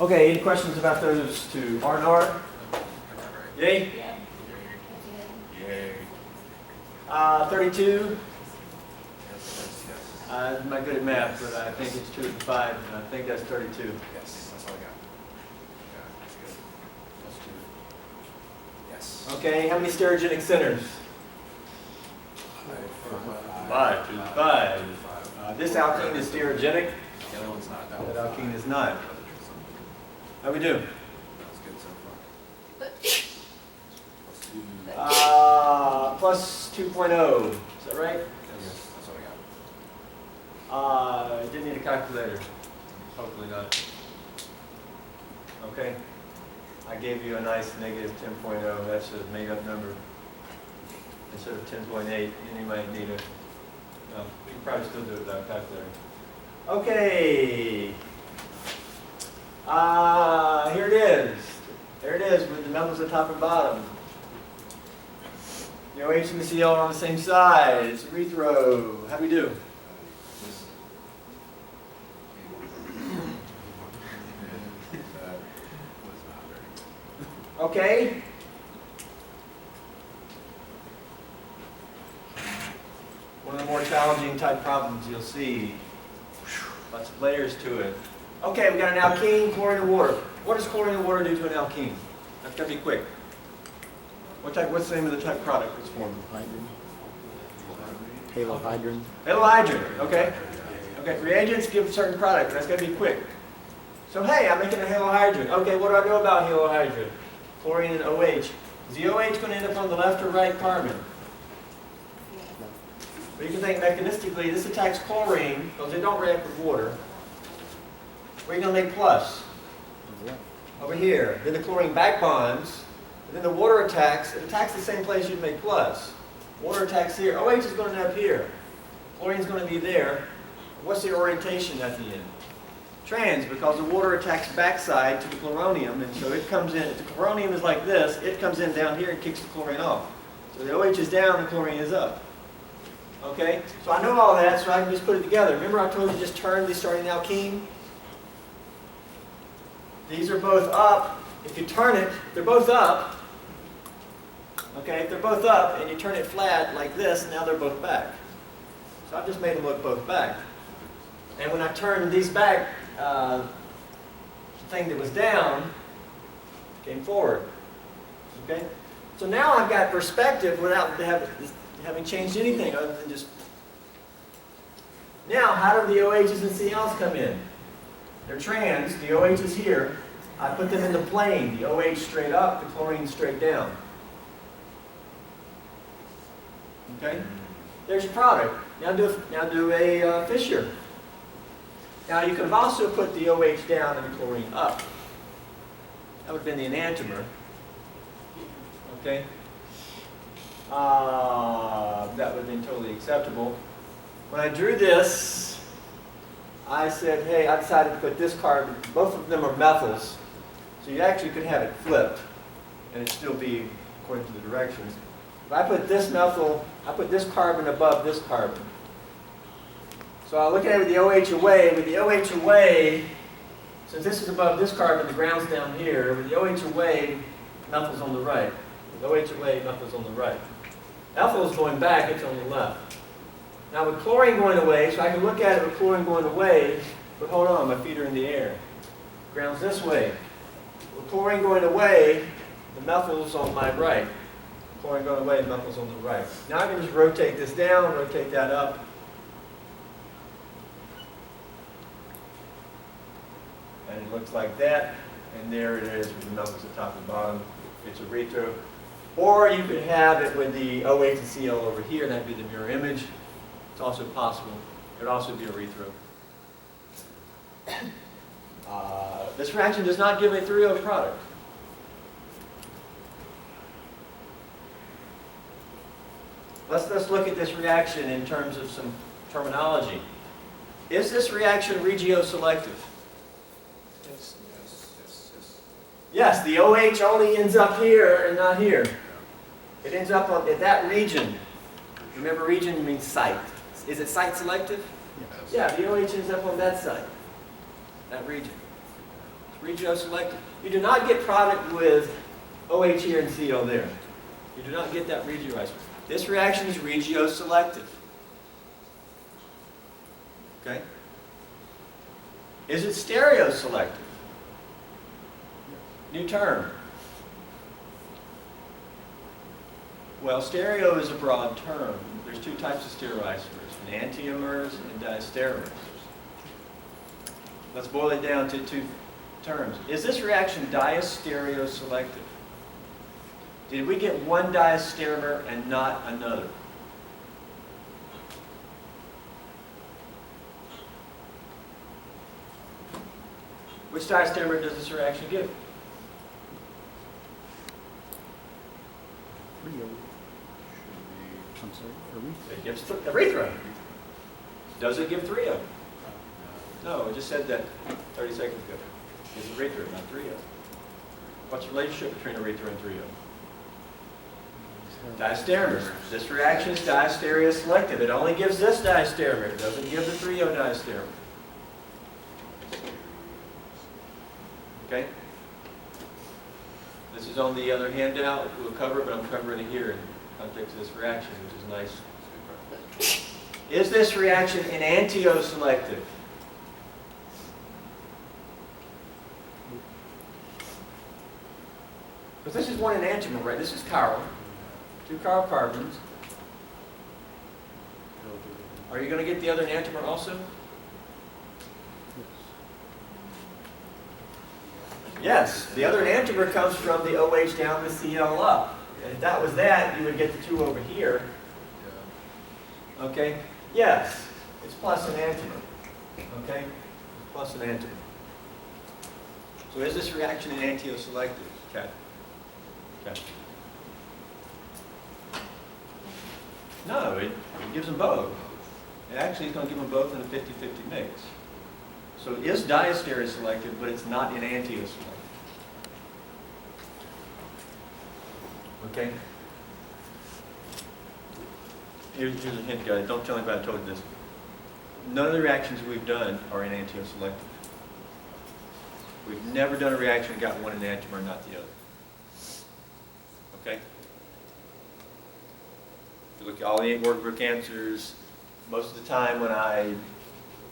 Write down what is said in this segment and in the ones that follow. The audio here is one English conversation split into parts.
Okay, any questions about those two? R and R? Yay? Yeah. Yay. 32? I'm not good at math, but I think it's 2 to the 5, and I think that's 32. Yes, that's all I got. Yeah, that's good. Let's do it. Yes. Okay, how many stereogenic centers? 5 to the 5. This alkene is stereogenic. The other one's not. That alkene is not. How we do? That's good so far. Let's do Plus 2.0. Is that right? yes, that's what I got. You didn't need a calculator. Hopefully not. Okay. I gave you a nice negative 10.0. That's a made-up number. Instead of 10.8, and you might need a. No, you can probably still do it without a calculator. Okay. Here it is. There it is with the metals at top and bottom. The OH and the Cl are on the same side. It's erythro. How do we do? Okay. One of the more challenging type problems you'll see. Lots of layers to it. Okay, we got an alkene, chlorine, and water. What does chlorine and water do to an alkene? That's going to be quick. What's the name of the type product that's formed? Halohydrin. Halohydrin, okay. Okay, reagents give a certain product. That's going to be quick. So hey, I'm making a halohydrin. Okay, what do I know about halohydrin? Chlorine and OH. Is the OH going to end up on the left or right carbon? But you can think mechanistically, this attacks chlorine because they don't react with water. Where are you going to make plus? Over here. Then the chlorine back bonds. And then the water attacks. It attacks the same place you'd make plus. Water attacks here. OH is going to end up here. Chlorine is going to be there. What's the orientation at the end? Trans, because the water attacks backside to the chloronium, and so it comes in. If the chloronium is like this, it comes in down here and kicks the chlorine off. So the OH is down, the chlorine is up. Okay? So I know all that, so I can just put it together. Remember I told you just turn the starting alkene? These are both up. If you turn it, they're both up. Okay, if they're both up and you turn it flat like this, now they're both back. So I've just made them look both back. And when I turn these back, the thing that was down came forward. Okay? So now I've got perspective without having changed anything other than just... Now, how do the OHs and Cls come in? They're trans, the OH is here. I put them in the plane, the OH straight up, the chlorine straight down. Okay? There's your product. Now do a fissure. Now you could have also put the OH down and the chlorine up. That would have been the enantiomer. Okay? That would have been totally acceptable. When I drew this, I said, hey, I decided to put this carbon, both of them are methyls, so you actually could have it flipped, and it'd still be according to the directions. If I put this methyl, I put this carbon above this carbon. So I'll look at it with the OH away. With the OH away, since this is above this carbon, the ground's down here. With the OH away, methyl's on the right. With OH away, methyl's on the right. Ethyl's going back, it's on the left. Now with chlorine going away, so I can look at it with chlorine going away, but hold on, my feet are in the air. Ground's this way. With chlorine going away, the methyl's on my right. Chlorine going away, the methyl's on the right. Now I can just rotate this down, rotate that up. And it looks like that, and there it is with the methyls at top and bottom. It's erythro. Or you could have it with the OH and Cl over here, and that'd be the mirror image. It's also possible. It would also be erythro. This reaction does not give a 3O product. Let's look at this reaction in terms of some terminology. Is this reaction regioselective? Yes, yes, yes, yes. Yes, the OH only ends up here and not here. It ends up at that region. Remember, region means site. Is it site selective? Yes. Yeah, the OH ends up on that site, that region. Regioselective. You do not get product with OH here and CO there. You do not get that regioisomer. This reaction is regioselective. Okay? Is it stereoselective? New term. Well, stereo is a broad term. There's two types of stereoisomers, enantiomers and diastereomers. Let's boil it down to two terms. Is this reaction diastereoselective? Did we get one diastereomer and not another? Which diastereomer does this reaction give? I'm sorry, It gives erythro. Does it give 3O? No, I just said that 30 seconds ago. It's erythro, not 3O. What's the relationship between erythro and 3O? Diastereomers. This reaction is diastereoselective. It only gives this diastereomer. It doesn't give the 3O diastereomer. Okay? This is on the other handout. We'll cover it, but I'm covering it here in context of this reaction, which is nice. Is this reaction enantioselective? Because this is one enantiomer, right? This is chiral. 2 chiral carbons. Are you going to get the other enantiomer also? Yes, the other enantiomer comes from the OH down the Cl up. And if that was that, you would get the 2 over here. Okay? Yes, it's plus enantiomer. Okay? Plus enantiomer. So is this reaction enantioselective? Okay. Okay. No, it gives them both. It actually is going to give them both in a 50-50 mix. So it is diastereoselective, but it's not enantioselective. Okay? Here's a hint, guys. Don't tell anybody I told you this. None of the reactions we've done are enantioselective. We've never done a reaction and got one enantiomer and not the other. Okay? If you look at all the 8 workbook answers, most of the time when I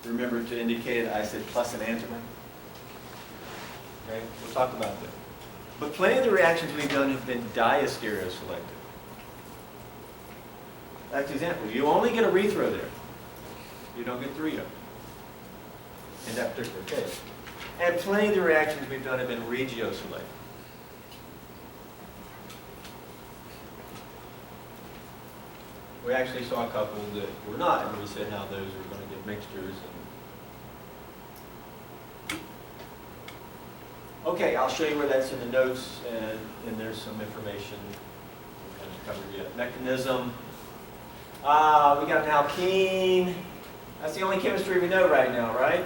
remember to indicate it, I said plus enantiomer. Okay? We'll talk about that. But plenty of the reactions we've done have been diastereoselective. That's example. You only get erythro there. You don't get 3O in that particular case. And plenty of the reactions we've done have been regioselective. We actually saw a couple that were not, and we said how those were going to get mixtures. Okay, I'll show you where that's in the notes, and there's some information we haven't covered yet. Mechanism. We got an alkene. That's the only chemistry we know right now, right?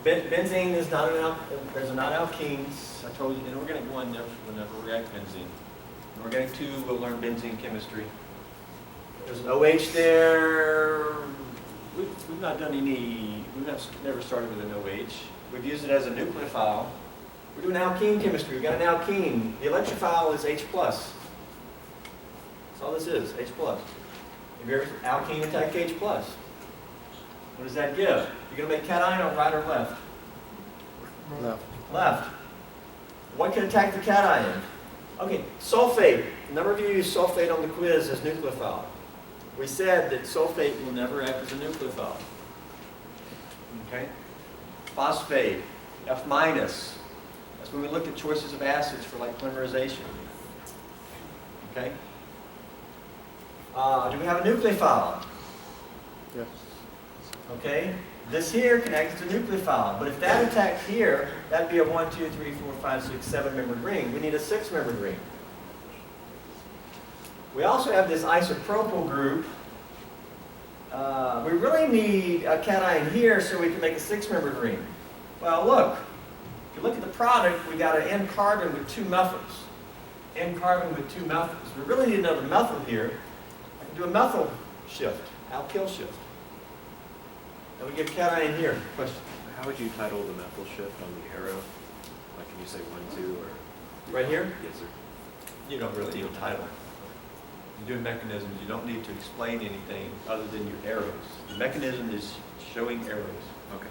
Benzene is not an there's not alkenes. I told you in organic 1 will never react benzene. In organic 2 we'll learn benzene chemistry. There's an OH there. We've not done any. Never started with an OH. We've used it as a nucleophile. We're doing alkene chemistry. We've got an alkene. The electrophile is H+. That's all this is, H+. If you're alkene attack H+. What does that give? You're going to make cation on right or left? Left. Left. What can attack the cation? Okay, sulfate. A number of you use sulfate on the quiz as nucleophile. We said that sulfate will never act as a nucleophile. Okay? Phosphate, F-. That's when we looked at choices of acids for like polymerization. Okay? Do we have a nucleophile? Yes. Okay? This here can act as a nucleophile, but if that attacked here, that'd be a 1, 2, 3, 4, 5, 6, 7-membered ring. We need a 6-membered ring. We also have this isopropyl group. We really need a cation here so we can make a 6-membered ring. Well, look. If you look at the product, we got an N carbon with 2 methyls. N carbon with 2 methyls. We really need another methyl here. I can do a methyl shift, alkyl shift. And we get cation here. Question? How would you title the methyl shift on the arrow? Like, can you say 1, 2, or? Right here? Yes, sir. You don't really need a title. You're doing mechanisms, you don't need to explain anything other than your arrows. The mechanism is showing arrows. Okay.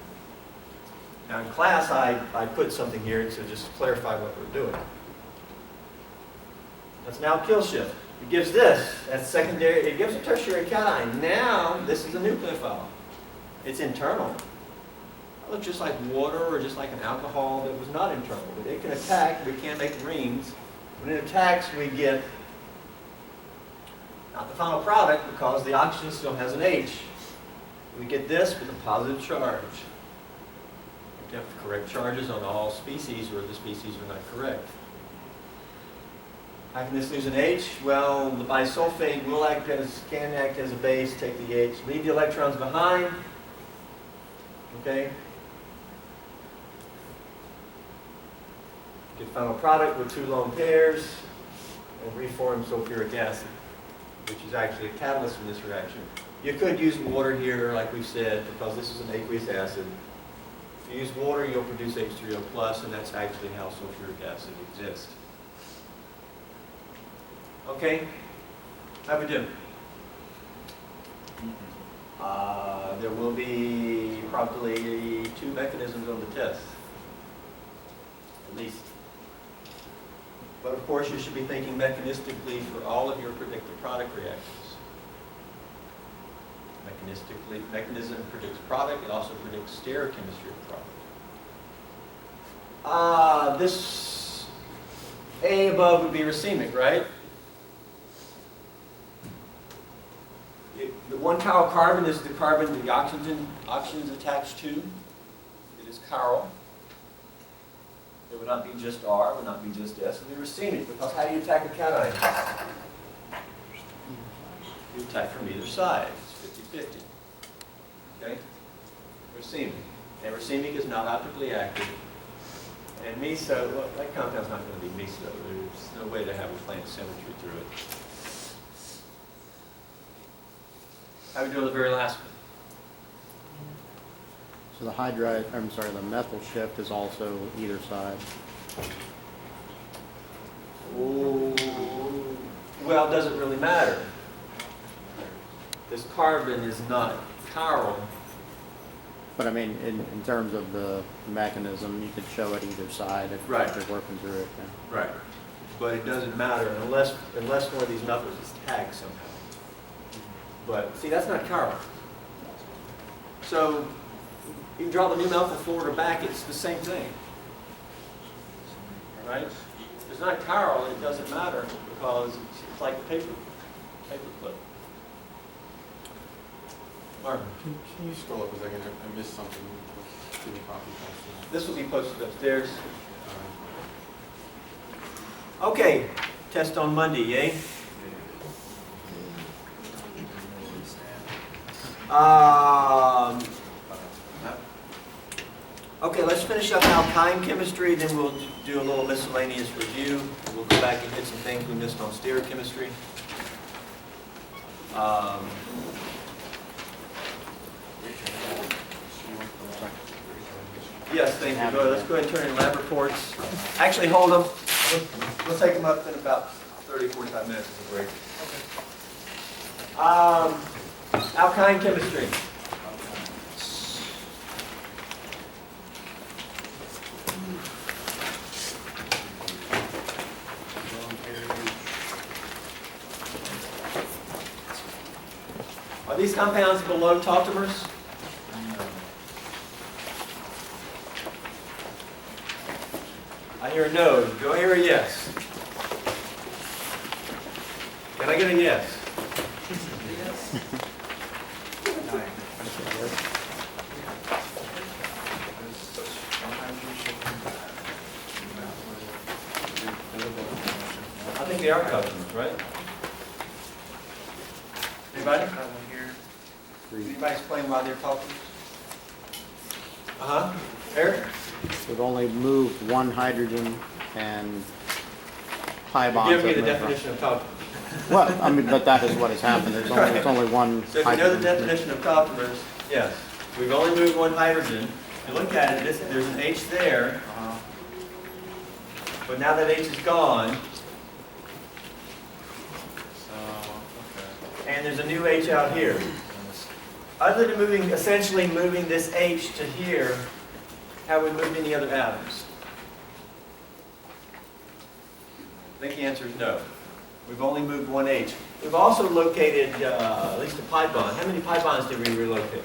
Now in class, I put something here to just clarify what we're doing. That's now kill shift. It gives this, that's secondary, it gives a tertiary cation. Now, this is a nucleophile. It's internal. It looks just like water or just like an alcohol that was not internal. But it can attack, we can't make rings. When it attacks, we get not the final product because the oxygen still has an H. We get this with a positive charge. You have to correct charges on all species or the species are not correct. How can this lose an H? Well, the bisulfate will can act as a base, take the H, leave the electrons behind. Okay? Get final product with 2 lone pairs and reform sulfuric acid, which is actually a catalyst in this reaction. You could use water here, like we've said, because this is an aqueous acid. If you use water, you'll produce H3O+, and that's actually how sulfuric acid exists. Okay? How we do? There will be probably 2 mechanisms on the test, at least. But of course, you should be thinking mechanistically for all of your predicted product reactions. Mechanistically, mechanism predicts product. It also predicts stereochemistry of product. This A above would be racemic, right? The 1 chiral carbon is the carbon the oxygen is attached to. It is chiral. It would not be just R, it would not be just S, it would be racemic, because how do you attack a cation? You attack from either side. It's 50-50. Okay? Racemic. And racemic is not optically active. And meso, well, that compound's not going to be meso. There's no way to have a plane symmetry through it. How do we do the very last one? So the methyl shift is also either side. Ooh. Well, it doesn't really matter. This carbon is not chiral. But I mean, in terms of the mechanism, you could show it either side if Right. you're working through it. Yeah. Right. But it doesn't matter unless one of these methyls is tagged somehow. But see, that's not chiral. So you can draw the new methyl forward or back, it's the same thing. Right? If it's not chiral, it doesn't matter because it's like a paper clip. Marvin. Can you scroll up a second? I missed something. In the copy paste. This will be posted upstairs. Okay, test on Monday, yay? Okay, let's finish up alkyne chemistry, then we'll do a little miscellaneous review. We'll go back and hit some things we missed on stereochemistry. Yes, thank you. Let's go ahead and turn in lab reports. Actually, hold them. We'll take them up in about 30, 45 minutes as a break. Alkyne chemistry. Are these compounds below tautomers? I hear a no. Do I hear a yes? Can I get a yes? I think they are customers, right? Anybody? Anybody explain why they're customers? Eric? We've only moved 1 hydrogen and pi You bonds. give me the have moved, definition of tautomers. right? Well, I mean, but that is what has happened. There's only 1 So if you know the hydrogen. definition of tautomers, yes. We've only moved 1 hydrogen If you look at it, there's an H there, but now that H is gone, So, okay. and there's a new H out here. Other than essentially moving this H to here, have we moved any other atoms? I think the answer is no. We've only moved one H. We've also located at least a pi bond. How many pi bonds did we relocate?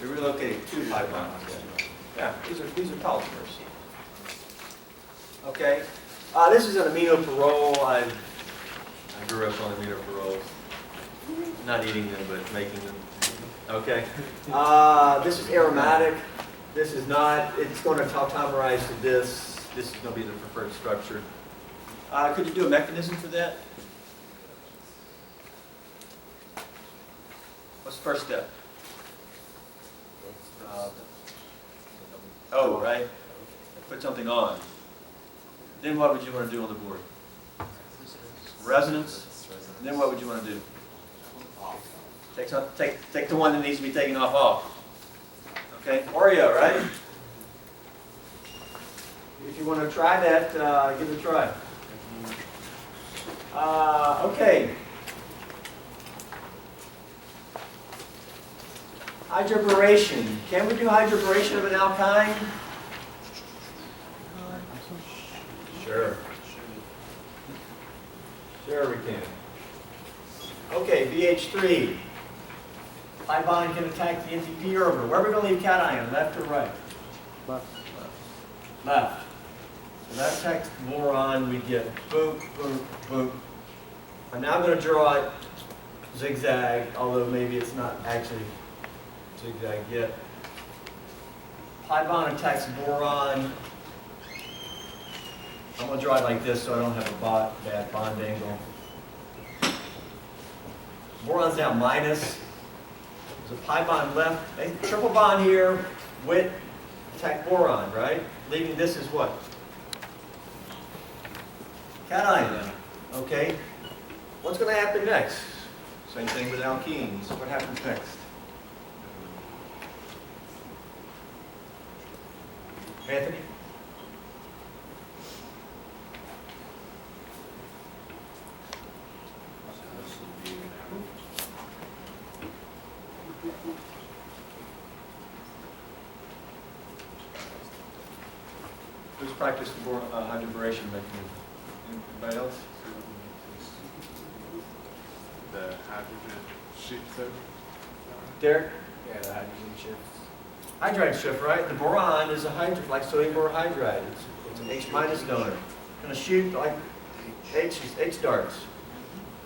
We relocated 2 pi bonds. Yeah, these are polymers. Okay. This is an amino parole. I grew up on amino paroles. Not eating them, but making them. Okay. This is aromatic. This is not. It's going to tautomerize to this. This is going to be the preferred structure. Could you do a mechanism for that? What's the first step? Oh, right? Put something on. Then what would you want to do on the board? Resonance. And then what would you want to do? Take the one that needs to be taken off. Okay? Oreo, right? If you want to try that, give it a try. Okay. Hydroboration. Can we do hydroboration of an alkyne? Sure. Sure we can. Okay, BH3. Pi bond can attack the NTP orbital. Where are we going to leave cation? Left or right? Left. Left. So that attacks boron. We get boom, boom, boom. I'm now going to draw it zigzag, although maybe it's not actually zigzag yet. Pi bond attacks boron. I'm going to draw it like this so I don't have a bad bond angle. Boron's now minus. There's a pi bond left. A triple bond here with attack boron, right? Leaving this as what? Cation. Okay. What's going to happen next? Same thing with alkenes. What happens next? Anthony? Who's practiced the hydroboration mechanism? Anybody else? The hydrogen shifts over. Derek? Yeah, the hydrogen shift. Hydride shift, right? The boron is a hydride, like sodium borohydride. It's an H minus donor. Going to shoot like H darts.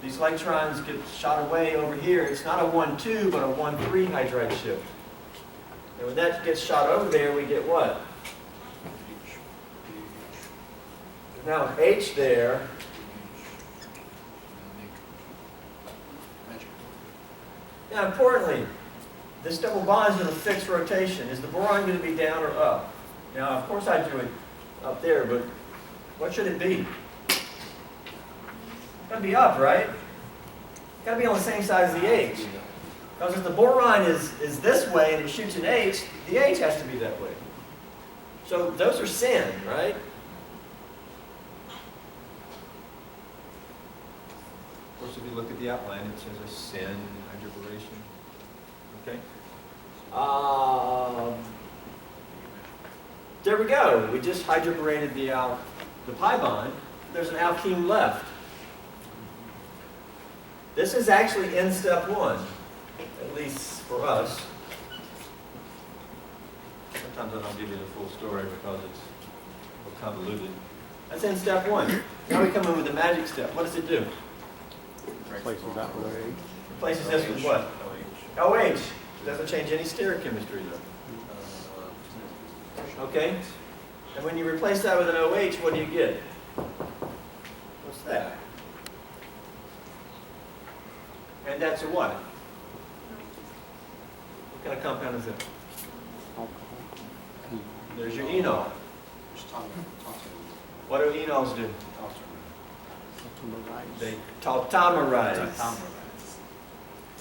These electrons get shot away over here. It's not a 1-2, but a 1-3 hydride shift. And when that gets shot over there, we get what? There's now an H there. Now, importantly, this double bond is in a fixed rotation. Is the boron going to be down or up? Now, of course, I drew it up there, but what should it be? It's got to be up, right? It's got to be on the same side as the H. Because if the boron is this way and it shoots an H, the H has to be that way. So those are sin, right? Of course, if you look at the outline, it says a sin hydroboration. Okay. There we go. We just hydroborated the pi bond. There's an alkene left. This is actually in step 1, at least for us. Sometimes I don't give you the full story because it's convoluted. That's in step 1. Now we come in with the magic step. What does it do? Places that way. Replaces this with what? OH. Doesn't change any stereochemistry though. Okay? And when you replace that with an OH, what do you get? What's that? And that's a what? What kind of compound is it? There's your enol. What do enols do? They tautomerize.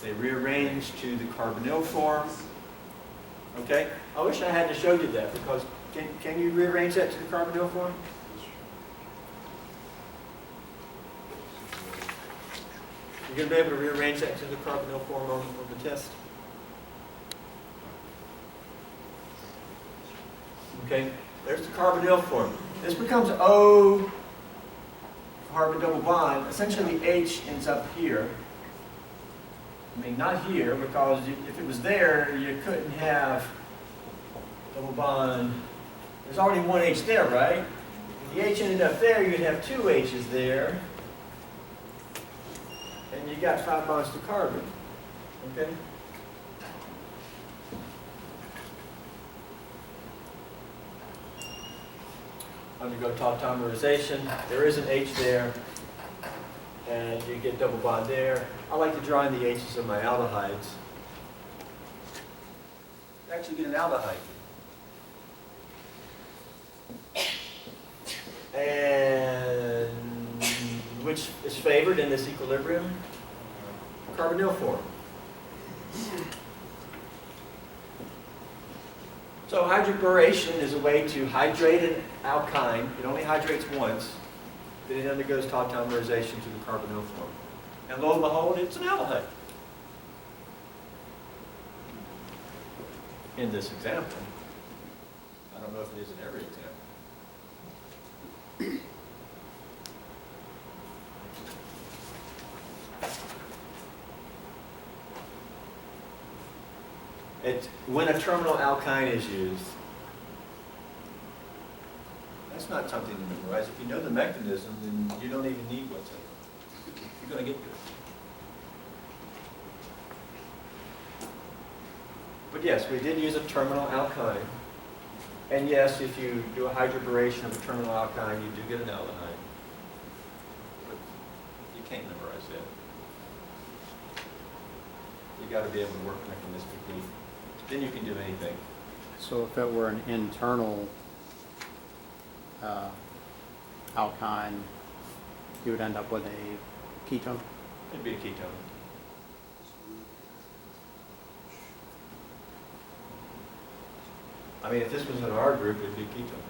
They rearrange to the carbonyl form. Okay? I wish I hadn't showed you that because can you rearrange that to the carbonyl form? You're going to be able to rearrange that to the carbonyl form on the test? Okay, there's the carbonyl form. This becomes O carbon double bond. Essentially the H ends up here. I mean, not here, because if it was there, you couldn't have double bond. There's already one H there, right? If the H ended up there, you'd have two H's there. And you got 5 bonds to carbon. Okay? Undergo tautomerization. There is an H there. And you get double bond there. I like to draw in the H's of my aldehydes. You actually get an aldehyde. And which is favored in this equilibrium? Carbonyl form. So hydroboration is a way to hydrate an alkyne. It only hydrates once. Then it undergoes tautomerization to the carbonyl form. And lo and behold, it's an aldehyde. In this example. I don't know if it is in every example. When a terminal alkyne is used, that's not something to memorize. If you know the mechanism, then you don't even need what's in it. You're going to get this. But yes, we did use a terminal alkyne. And yes, if you do a hydroboration of a terminal alkyne, you do get an aldehyde. But you can't memorize that. You got to be able to work mechanistically. Then you can do anything. So if it were an internal alkyne, you would end up with a ketone? It'd be a ketone. I mean, if this was an R group, it'd be a ketone.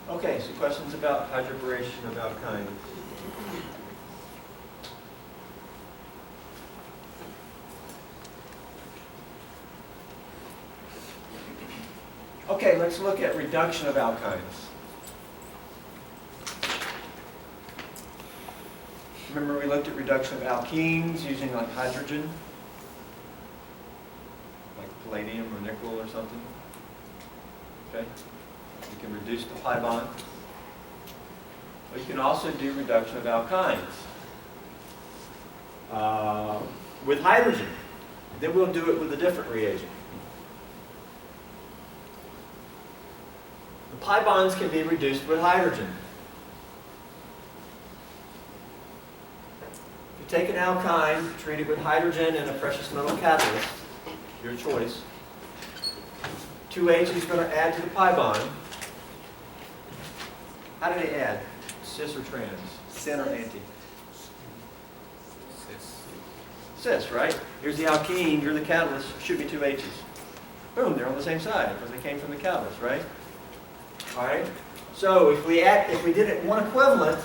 Okay, so questions about hydroboration of alkynes? Okay, let's look at reduction of alkynes. Remember we looked at reduction of alkenes using like hydrogen? Like palladium or nickel or something? Okay. You can reduce the pi bond. But you can also do reduction of alkynes with hydrogen. Then we'll do it with a different reagent. The pi bonds can be reduced with hydrogen. If you take an alkyne, treat it with hydrogen and a precious metal catalyst, your choice. 2H is going to add to the pi bond. How do they add? Cis or trans? Syn or anti? Cis, right? Here's the alkene, you're the catalyst, should be 2 H's. Boom, they're on the same side because they came from the catalyst, right? All right? So if we did it one equivalent,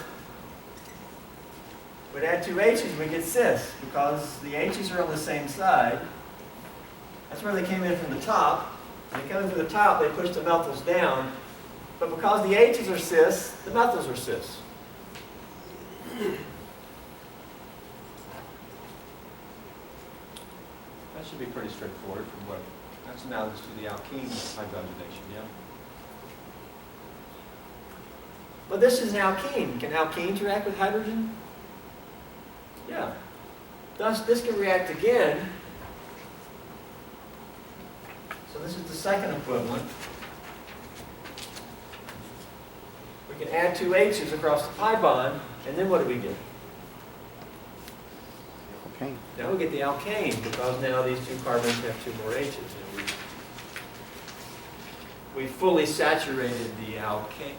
we'd add 2 H's, we get cis because the H's are on the same side. That's where they came in from the top. When they come in from the top, they push the methyls down. But because the H's are cis, the methyls are cis. That should be pretty straightforward from what, that's analogous to the alkene hydrogenation, yeah? But this is an alkene. Can alkenes react with hydrogen? Yeah. Thus, this can react again. So this is the second equivalent. We can add 2 H's across the pi bond, and then what do we get? Okay. Now we get the alkane, because now these 2 carbons have 2 more H's. And we fully saturated the alkyne.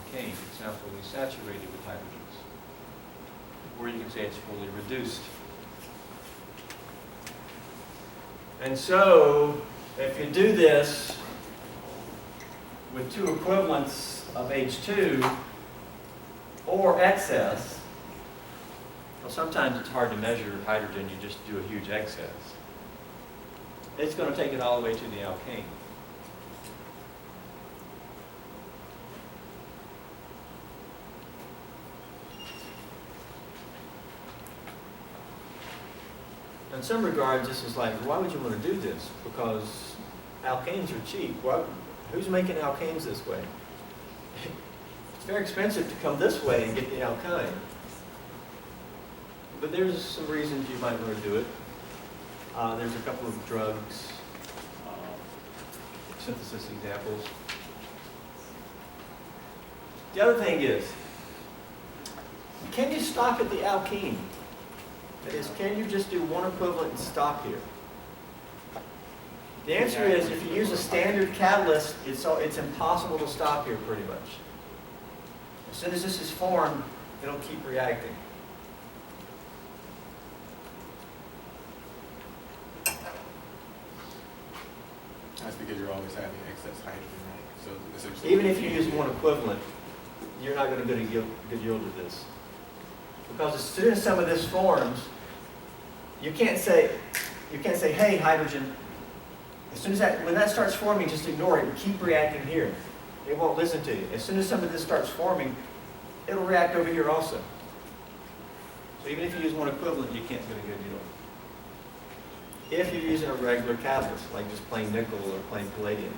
alkane. It's now fully saturated with hydrogens. Or you can say it's fully reduced. And so, if you do this with two equivalents of H2 or excess, well, sometimes it's hard to measure hydrogen, you just do a huge excess. It's going to take it all the way to the alkane. In some regards, this is like, why would you want to do this? Because alkanes are cheap. Who's making alkanes this way? It's very expensive to come this way and get the alkyne. But there's some reasons you might want to do it. There's a couple of drugs, synthesis examples. The other thing is, can you stop at the alkene? That is, can you just do one equivalent and stop here? The answer is, if you use a standard catalyst, it's impossible to stop here pretty much. As soon as this is formed, it'll keep reacting. That's because you're always having excess hydrogen, right? So essentially, Even if you use one equivalent, you're not going to get a good yield of this. Because as soon as some of this forms, you can't say, hey, hydrogen, as soon as when that starts forming, just ignore it and keep reacting here. It won't listen to you. As soon as some of this starts forming, it'll react over here also. So even if you use one equivalent, you can't get a good yield. If you're using a regular catalyst, like just plain nickel or plain palladium,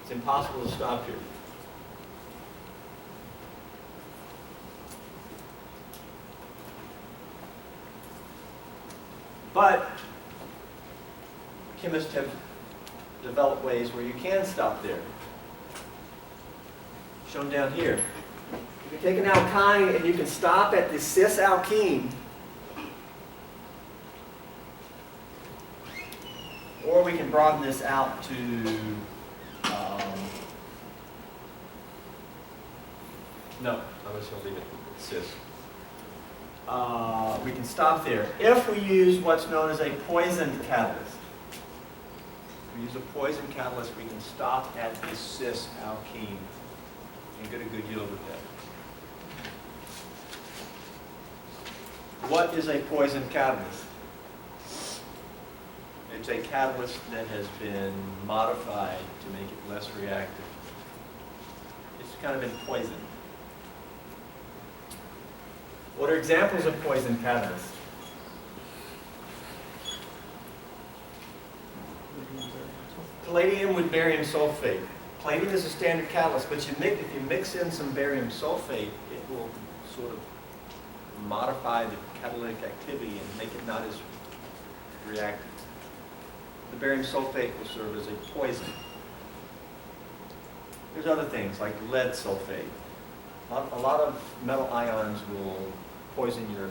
it's impossible to stop here. But chemists have developed ways where you can stop there. Shown down here. You can take an alkyne and you can stop at the cis alkene, or we can broaden this out to no, I'm just going to leave it cis. We can stop there if we use what's known as a poisoned catalyst. If we use a poison catalyst, we can stop at the cis alkene and get a good yield with that. What is a poison catalyst? It's a catalyst that has been modified to make it less reactive. It's kind of been poisoned. What are examples of poison catalysts? Palladium with barium sulfate. Palladium is a standard catalyst, but if you mix in some barium sulfate, it will sort of modify the catalytic activity and make it not as reactive. The barium sulfate will serve as a poison. There's other things like lead sulfate. A lot of metal ions will poison your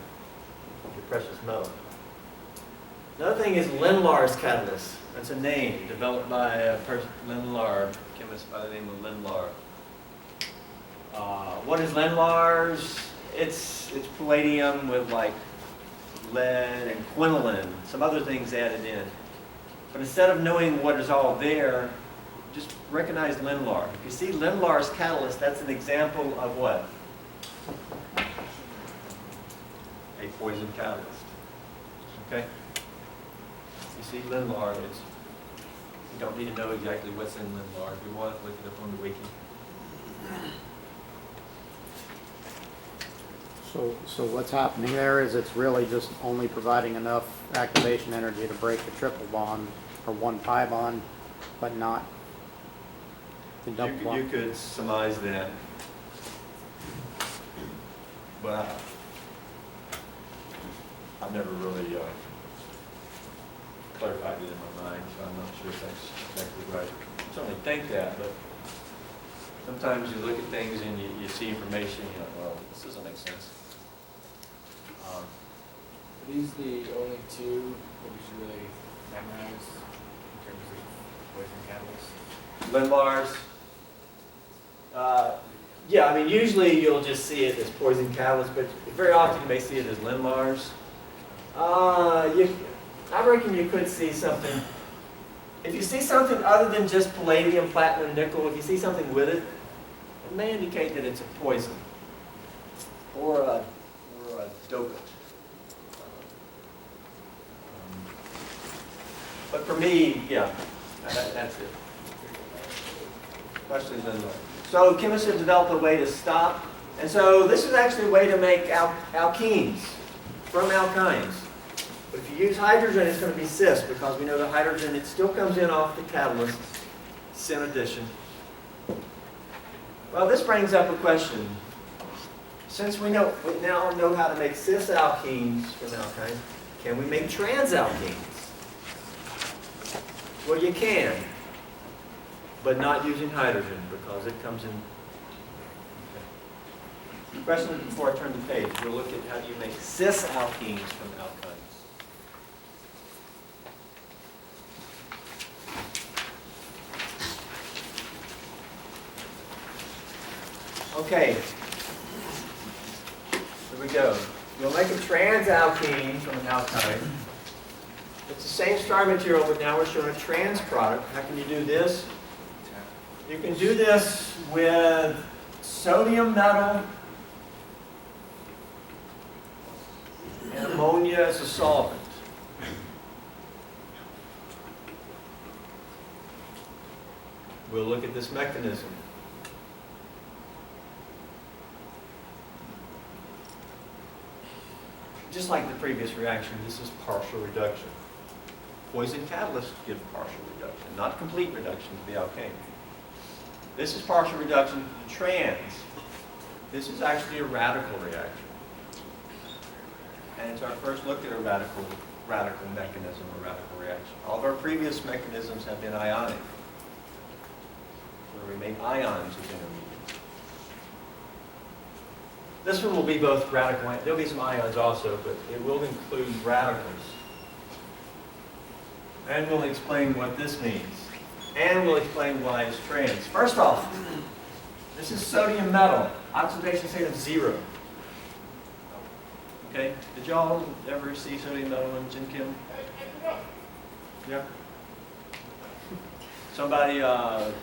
precious metal. Another thing is Lindlar's catalyst. That's a name developed by a person, Lindlar, a chemist by the name of Lindlar. What is Lindlar's? It's palladium with like lead and quinoline, some other things added in. But instead of knowing what is all there, just recognize Lindlar. If you see Lindlar's catalyst, that's an example of what? A poison catalyst. Okay? You see Lindlar, you don't need to know exactly what's in Lindlar. If you want, look it up on the wiki. So what's happening there is it's really just only providing enough activation energy to break the triple bond or one pi bond, but not the double You bond. could surmise that. But I've never really clarified it in my mind, so I'm not sure if that's exactly right. I certainly think that, but sometimes you look at things and you see information, you know, well, this doesn't make sense. Are these the only two that we should really memorize in terms of poison catalysts? Lindlar's, Yeah, I mean, usually you'll just see it as poison catalyst, but very often you may see it as Linmars. I reckon you could see something. If you see something other than just palladium, platinum, nickel, if you see something with it, it may indicate that it's a poison or a dopant. But for me, yeah, that's it. Especially Linmars. So chemists have developed a way to stop. And so this is actually a way to make alkenes from alkynes. But if you use hydrogen, it's going to be cis, because we know the hydrogen, it still comes in off the catalyst, syn addition. Well, this brings up a question. Since we now know how to make cis alkenes from alkynes, can we make trans alkenes? Well, you can, but not using hydrogen, because it comes in. Okay. Question before I turn the page. We'll look at how do you make cis alkenes from alkynes. Okay, here we go. We'll make a trans alkene from an alkyne. It's the same star material, but now we're showing a trans product. How can you do this? You can do this with sodium metal and ammonia as a solvent. We'll look at this mechanism. Just like the previous reaction, this is partial reduction. Poison catalysts give partial reduction, not complete reduction to the alkane. This is partial reduction to trans. This is actually a radical reaction. And it's our first look at a radical mechanism, or radical reaction. All of our previous mechanisms have been ionic, where we make ions as intermediates. This one will be both radical, there'll be some ions also, but it will include radicals. And we'll explain what this means. And we'll explain why it's trans. First off, this is sodium metal, oxidation state of 0. Okay, did y'all ever see sodium metal in Gen Chem? Yeah? Somebody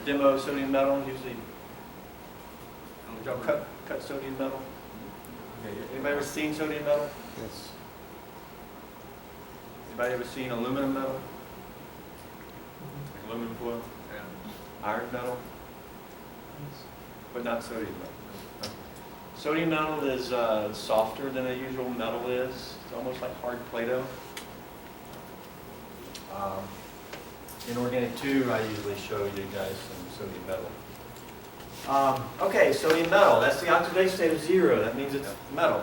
demo sodium metal, usually, did y'all cut sodium metal? Okay. Anybody ever seen sodium metal? Yes. Anybody ever seen aluminum metal? Like aluminum foil? Yeah. Iron metal? But not sodium metal. No. Sodium metal is softer than a usual metal is. It's almost like hard Play-Doh. In Organic 2, I usually show you guys some sodium metal. Okay, sodium metal, that's the oxidation state of 0. That means it's metal.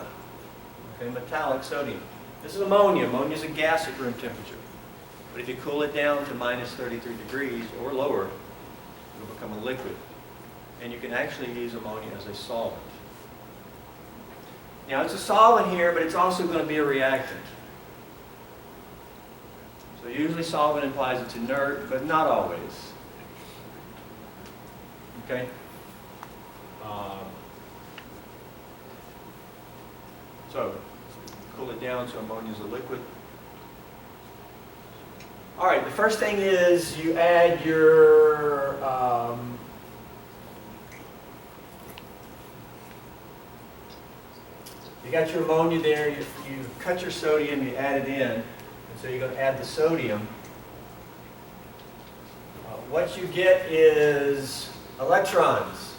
Okay, metallic sodium. This is ammonia. Ammonia is a gas at room temperature. But if you cool it down to minus 33 degrees or lower, it'll become a liquid. And you can actually use ammonia as a solvent. Now, it's a solvent here, but it's also going to be a reactant. So usually solvent implies it's inert, but not always. Okay? So, cool it down so ammonia is a liquid. All right, the first thing is you add your you got your ammonia there, you cut your sodium, you add it in, and so you're going to add the sodium. What you get is electrons.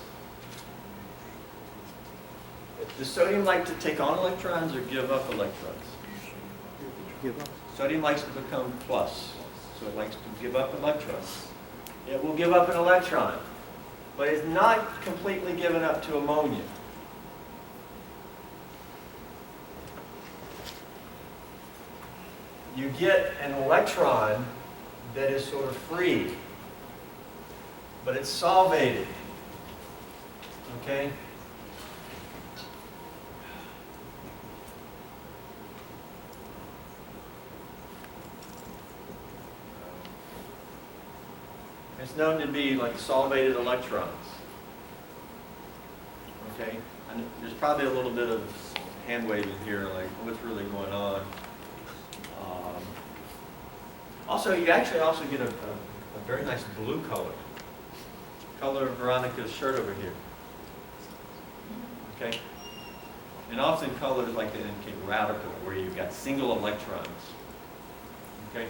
Does sodium like to take on electrons or give up electrons? Give up. Sodium likes to become plus, so it likes to give up electrons. It will give up an electron, but it's not completely given up to ammonia. You get an electron that is sort of free, but it's solvated. Okay? It's known to be like solvated electrons. Okay, and there's probably a little bit of hand waving here, like what's really going on. Also, you actually also get a very nice blue color. Color of Veronica's shirt over here. Okay, and often colors like that indicate radical, where you've got single electrons. Okay,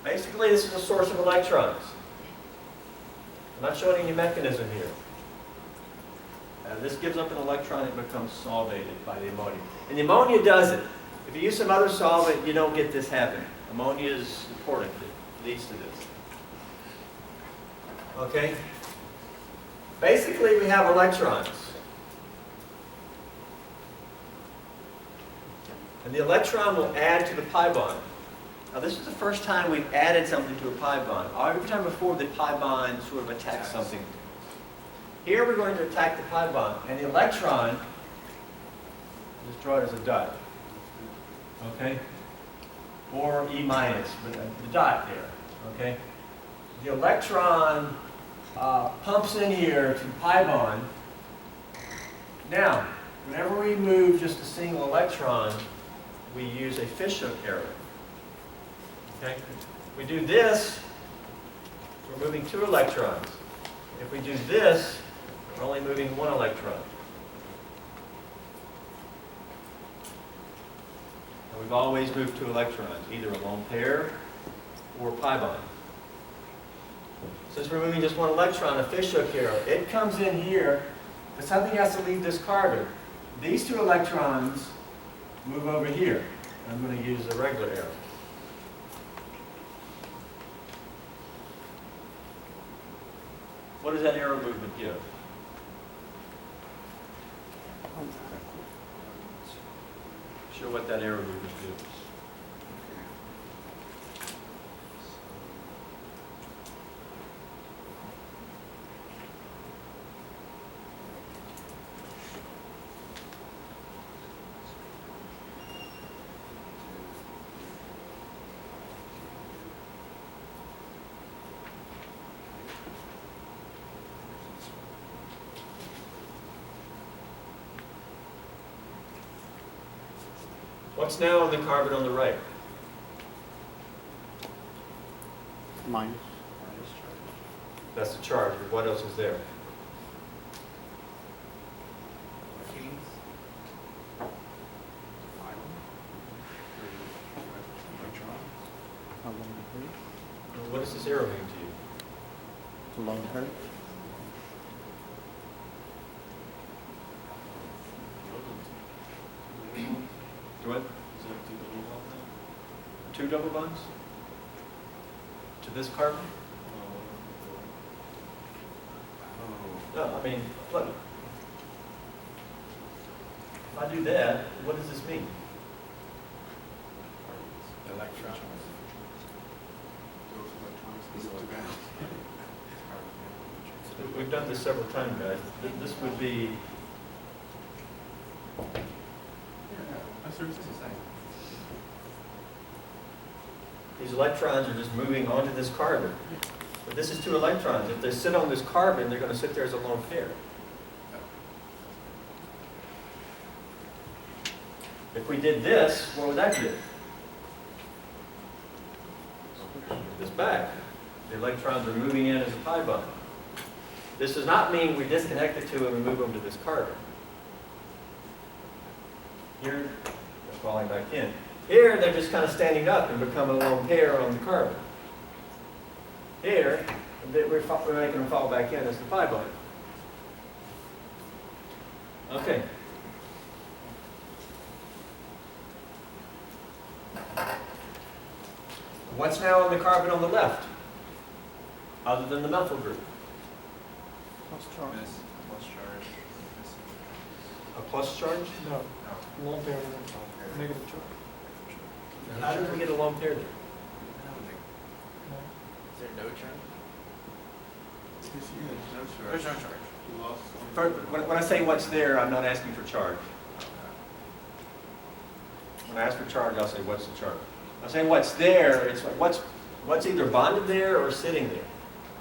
basically this is a source of electrons. I'm not showing any mechanism here. This gives up an electron, it becomes solvated by the ammonia. And the ammonia does it. If you use some other solvent, you don't get this happening. Ammonia is important, it leads to this. Okay? Basically, we have electrons. And the electron will add to the pi bond. Now, this is the first time we've added something to a pi bond. Every time before, the pi bond sort of attacks something. Here we're going to attack the pi bond, and the electron, just draw it as a dot, okay? Or E minus, but the dot there, okay? The electron pumps in here to the pi bond. Now, whenever we move just a single electron, we use a Fish-Hook arrow, okay? If we do this, we're moving 2 electrons. If we do this, we're only moving 1 electron. And we've always moved 2 electrons, either a lone pair or pi bond. Since we're moving just 1 electron, a Fish-Hook arrow, it comes in here, but something has to leave this carbon. These 2 electrons move over here. I'm going to use a regular arrow. What does that arrow movement give? Show what that arrow movement gives. What's now on the carbon on the right? Minus. That's the charge, but what else is there? What does this arrow mean to you? Lone pair. What? 2 double bonds? To this carbon? No, I mean, look. If I do that, what does this mean? Electrons. We've done this several times, guys. This would be... That's what it's saying. These electrons are just moving onto this carbon. But this is 2 electrons. If they sit on this carbon, they're going to sit there as a lone pair. If we did this, what would that do? This back. The electrons are moving in as a pi bond. This does not mean we disconnect the 2 and we move them to this carbon. Here, they're falling back in. Here, they're just kind of standing up and become a lone pair on the carbon. Here, we're making them fall back in as the pi bond. Okay. What's now on the carbon on the left, other than the methyl group? Plus charge. A plus charge? No, lone pair, negative charge. How did we get a lone pair there? Is there no charge? No There's charge. no charge. You lost When I say what's there, I'm not asking for charge. When I ask for charge, I'll say what's the charge. I say what's there, it's what's either bonded there or sitting there.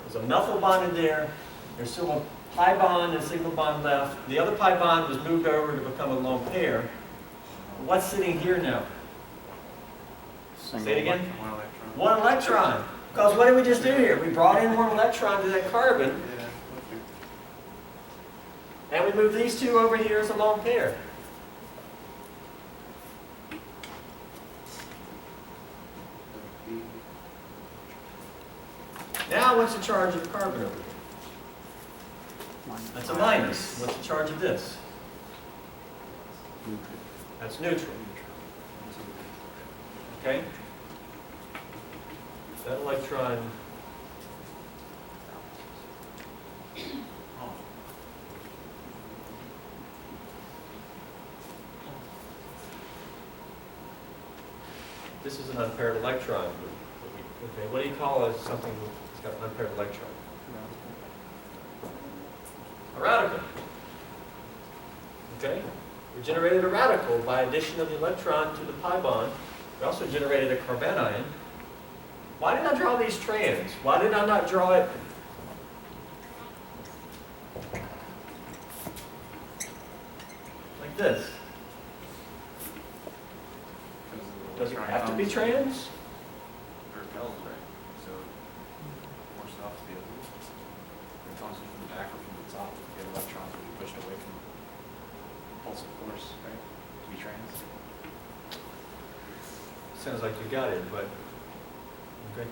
There's a methyl bonded there, there's still a pi bond and single bond left. The other pi bond was moved over to become a lone pair. What's sitting here now? Say it again. One electron. One electron. Because what did we just do here? We brought in one electron to that carbon, Yeah, okay. and we moved these two over here as a lone pair. Now, what's the charge of the carbon over here? That's a minus. What's the charge of this? That's neutral. Okay? That electron, this is an unpaired electron. Okay, what do you call something that's got an unpaired electron? A radical. Okay? We generated a radical by addition of the electron to the pi bond. We also generated a carbanion. Why did I draw these strands? Why did I not draw it like this? Does it have to be trans? Or repels, right? So, more stuff to the other. It comes from the back or from the top. The electrons will be pushed away from the repulsive force, right? To be trans. Sounds like you got it, but okay.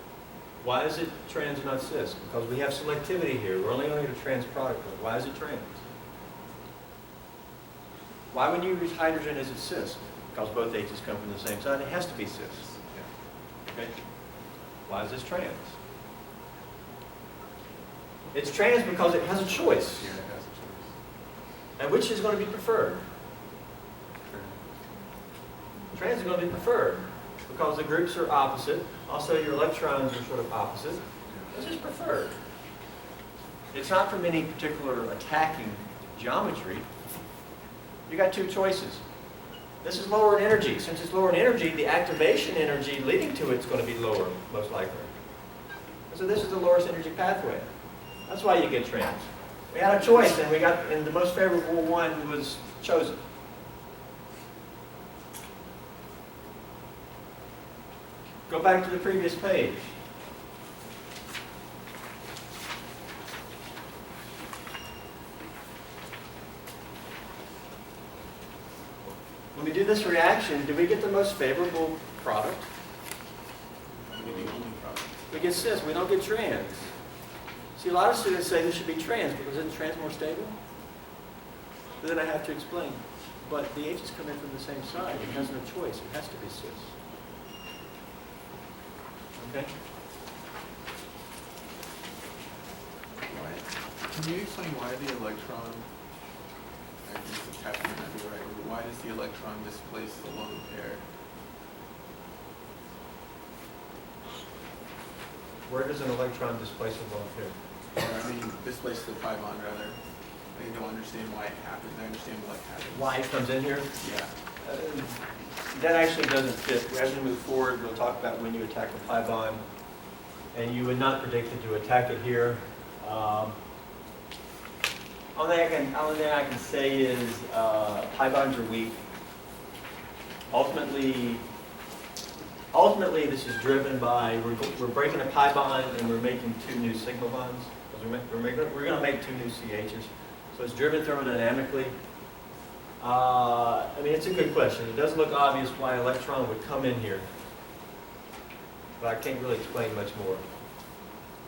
Why is it trans and not cis? Because we have selectivity here. We're only going to trans product. But why is it trans? Why when you use hydrogen is it cis? Because both H's come from the same side. It has to be cis. Okay. Why is this trans? It's trans because it has a choice. Yeah, it has a choice. And which is going to be preferred? Trans is going to be preferred because the groups are opposite. Also, your electrons are sort of opposite. This is preferred. It's not from any particular attacking geometry. You got two choices. This is lower in energy. Since it's lower in energy, the activation energy leading to it is going to be lower, most likely. So this is the lowest energy pathway. That's why you get trans. We had a choice, and the most favorable one was chosen. Go back to the previous page. When we do this reaction, do we get the most favorable product? Maybe the only product. We get cis, we don't get trans. See, a lot of students say this should be trans because isn't trans more stable? But then I have to explain. But the H's come in from the same side. It has no choice. It has to be cis. Okay? Can you explain why the electron, I guess the captain might be right, but why does the electron displace the lone pair? Where does an electron displace a lone pair? Or, I mean, displace the pi bond rather. I don't understand why it happens. I understand what happens. Why it comes in here? Yeah. That actually doesn't fit. As we move forward, we'll talk about when you attack a pi bond. And you would not predict that you attack it here. Only thing I can say is pi bonds are weak. Ultimately, this is driven by, we're breaking a pi bond and we're making two new sigma bonds. We're going to make two new CHs. So it's driven thermodynamically. I mean, it's a good question. It doesn't look obvious why an electron would come in here. But I can't really explain much more.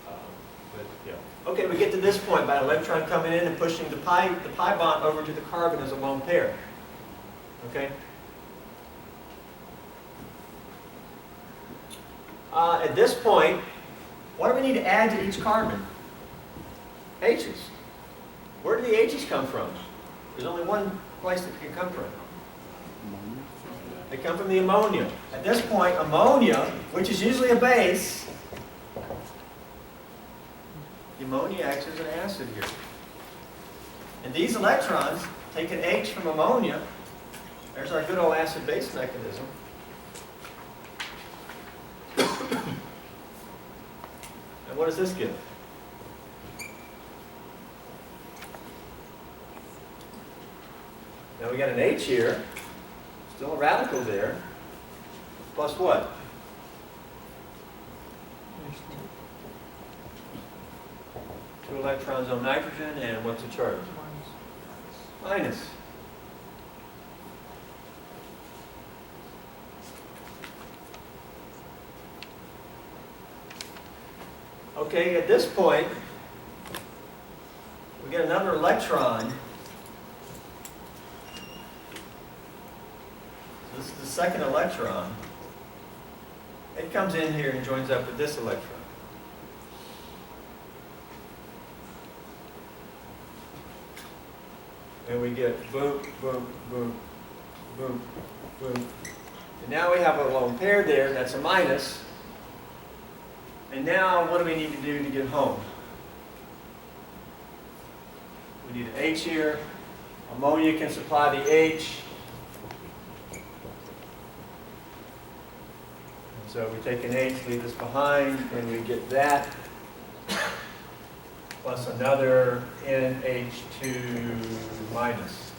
But yeah. Okay, we get to this point by an electron coming in and pushing the pi bond over to the carbon as a lone pair. Okay? At this point, what do we need to add to each carbon? H's. Where do the H's come from? There's only one place that they can come from. They come from the ammonia. At this point, ammonia, which is usually a base, the ammonia acts as an acid here. And these electrons take an H from ammonia. There's our good old acid-base mechanism. And what does this give? Now we got an H here, still a radical there, plus what? Two electrons on nitrogen, and what's the charge? Minus. Okay, at this point, we get another electron. This is the second electron. It comes in here and joins up with this electron. And we get boom, boom, boom, boom, boom. And now we have a lone pair there, that's a minus. And now what do we need to do to get home? We need an H here. Ammonia can supply the H. And so we take an H, leave this behind, and we get that plus another NH2 minus.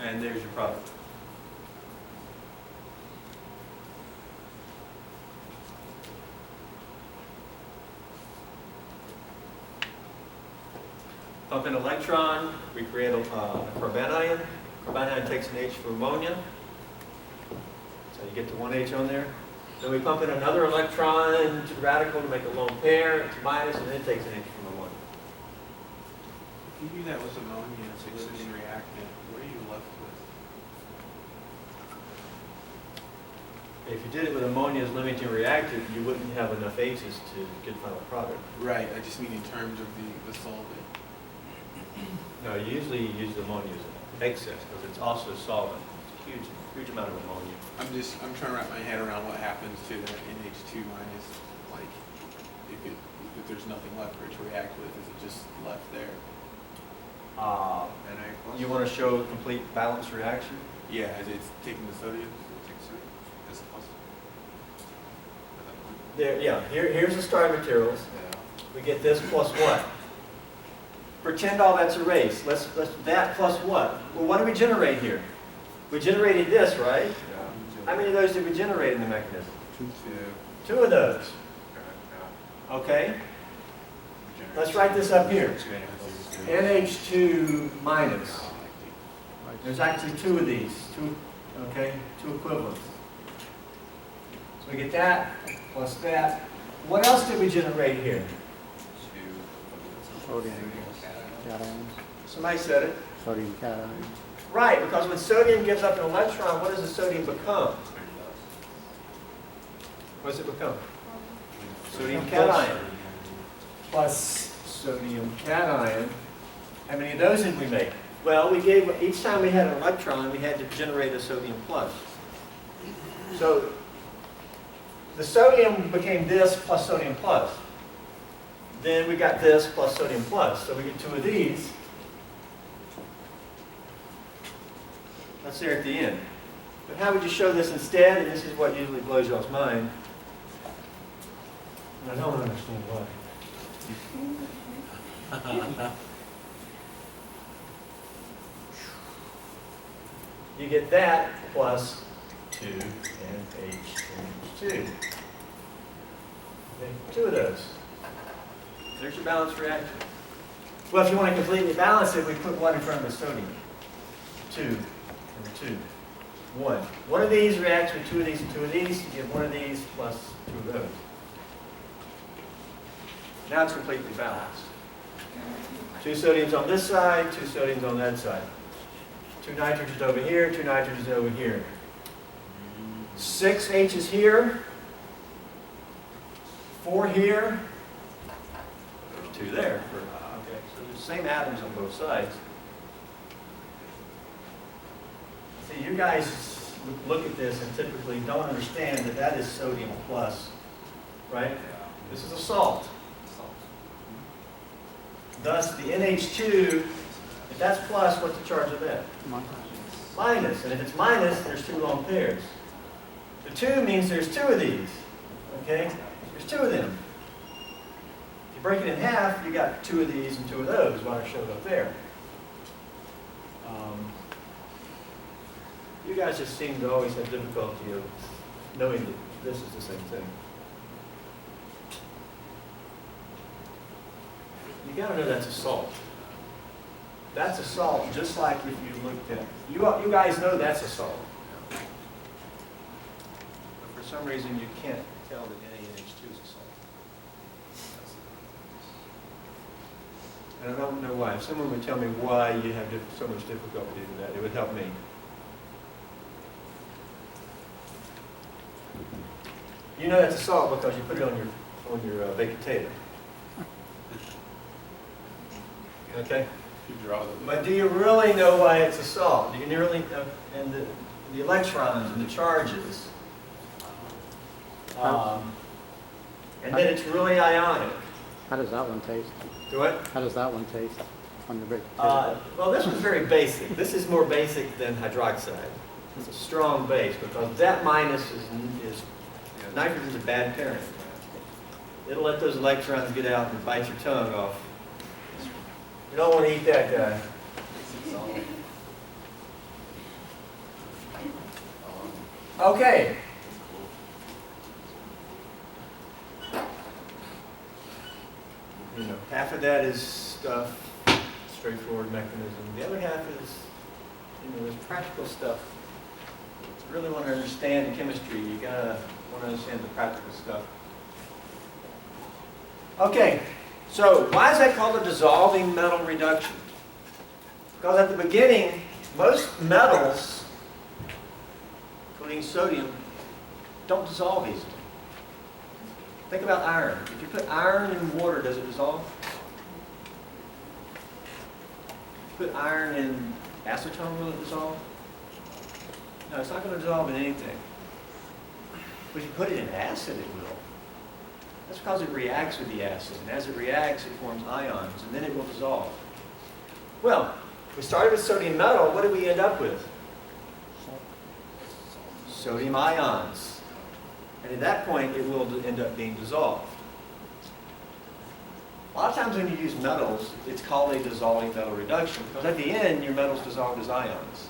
And there's your product. Pump an electron, we create a carbanion. Carbanion takes an H for ammonia. So you get the one H on there. Then we pump in another electron to the radical to make a lone pair. It's minus, and then it takes an H from ammonia. If you do that with ammonia and succeeding reactant, what are you left with? If you did it with ammonia as limiting reactant, you wouldn't have enough H's to get final product. Right, I just mean in terms of the solvent. No, usually you use ammonia as excess because it's also a solvent. It's a huge amount of ammonia. I'm trying to wrap my head around what happens to that NH2 minus, like, if there's nothing left for it to react with, is it just left there? You want to show a complete balanced reaction? Yeah, it's taking the sodium, so it takes sodium as a plus. At that point. There, yeah. Here's the starting materials. Yeah. We get this plus what? Pretend all that's erased. Let's that plus what? Well, what do we generate here? We generated this, right? Yeah. How many of those did we generate in the mechanism? Two. Two of those. Yeah. Okay. Let's write this up here. NH2 minus. There's actually two of these. Two equivalents. So we get that plus that. What else did we generate here? Sodium cation. Somebody said it. Sodium cation. Right, because when sodium gives up an electron, what does the sodium become? What does it become? Sodium cation. Plus sodium cation. How many of those did we make? Well, we gave, each time we had an electron, we had to generate a sodium plus. So the sodium became this plus sodium plus. Then we got this plus sodium plus. So we get two of these. That's there at the end. But how would you show this instead? And this is what usually blows y'all's mind. And I don't understand why. You get that plus 2 NH2. Okay, two of those. There's your balanced reaction. Well, if you want to completely balance it, we put one in front of the sodium. 2, number 2. 1. One of these reacts with two of these and two of these. You get one of these plus two of those. Now it's completely balanced. 2 sodiums on this side, 2 sodiums on that side. 2 nitrogens over here, 2 nitrogens over here. 6 H's here. 4 here. There's 2 there. Okay, so there's the same atoms on both sides. See, you guys look at this and typically don't understand that that is sodium plus, right? This is a salt. Thus, the NH2, if that's plus, what's the charge of that? minus. And if it's minus, there's two lone pairs. The 2 means there's 2 of these. Okay? There's 2 of them. If you break it in half, you got 2 of these and 2 of those, what I showed up there. You guys just seem to always have difficulty of knowing that this is the same thing. You got to know that's a salt. That's a salt, just like if you looked at, you guys know that's a salt. But for some reason, you can't tell that NaNH2 is a salt. And I don't know why. If someone would tell me why you have so much difficulty with that, it would help me. You know that's a salt because you put it on your baked potato. Okay? You draw them. But do you really know why it's a salt? Do you really know? And the electrons and the charges. And then it's really ionic. How does that one taste? Do what? How does that one taste on your baked potato? Well, this one's very basic. This is more basic than hydroxide. It's a strong base because that minus is nitrogen's a bad parent. It'll let those electrons get out and bite your tongue off. You don't want to eat that guy. Okay. You know, half of that is stuff, straightforward mechanism. The other half is, you know, there's practical stuff. If you really want to understand chemistry, you gotta want to understand the practical stuff. Okay, so why is that called a dissolving metal reduction? Because at the beginning, most metals, including sodium, don't dissolve easily. Think about iron. If you put iron in water, does it dissolve? If you put iron in acetone, will it dissolve? No, it's not going to dissolve in anything. But if you put it in acid, it will. That's because it reacts with the acid. And as it reacts, it forms ions, and then it will dissolve. Well, we started with sodium metal. What did we end up with? Sodium ions. And at that point, it will end up being dissolved. A lot of times when you use metals, it's called a dissolving metal reduction, because at the end, your metal's dissolved as ions.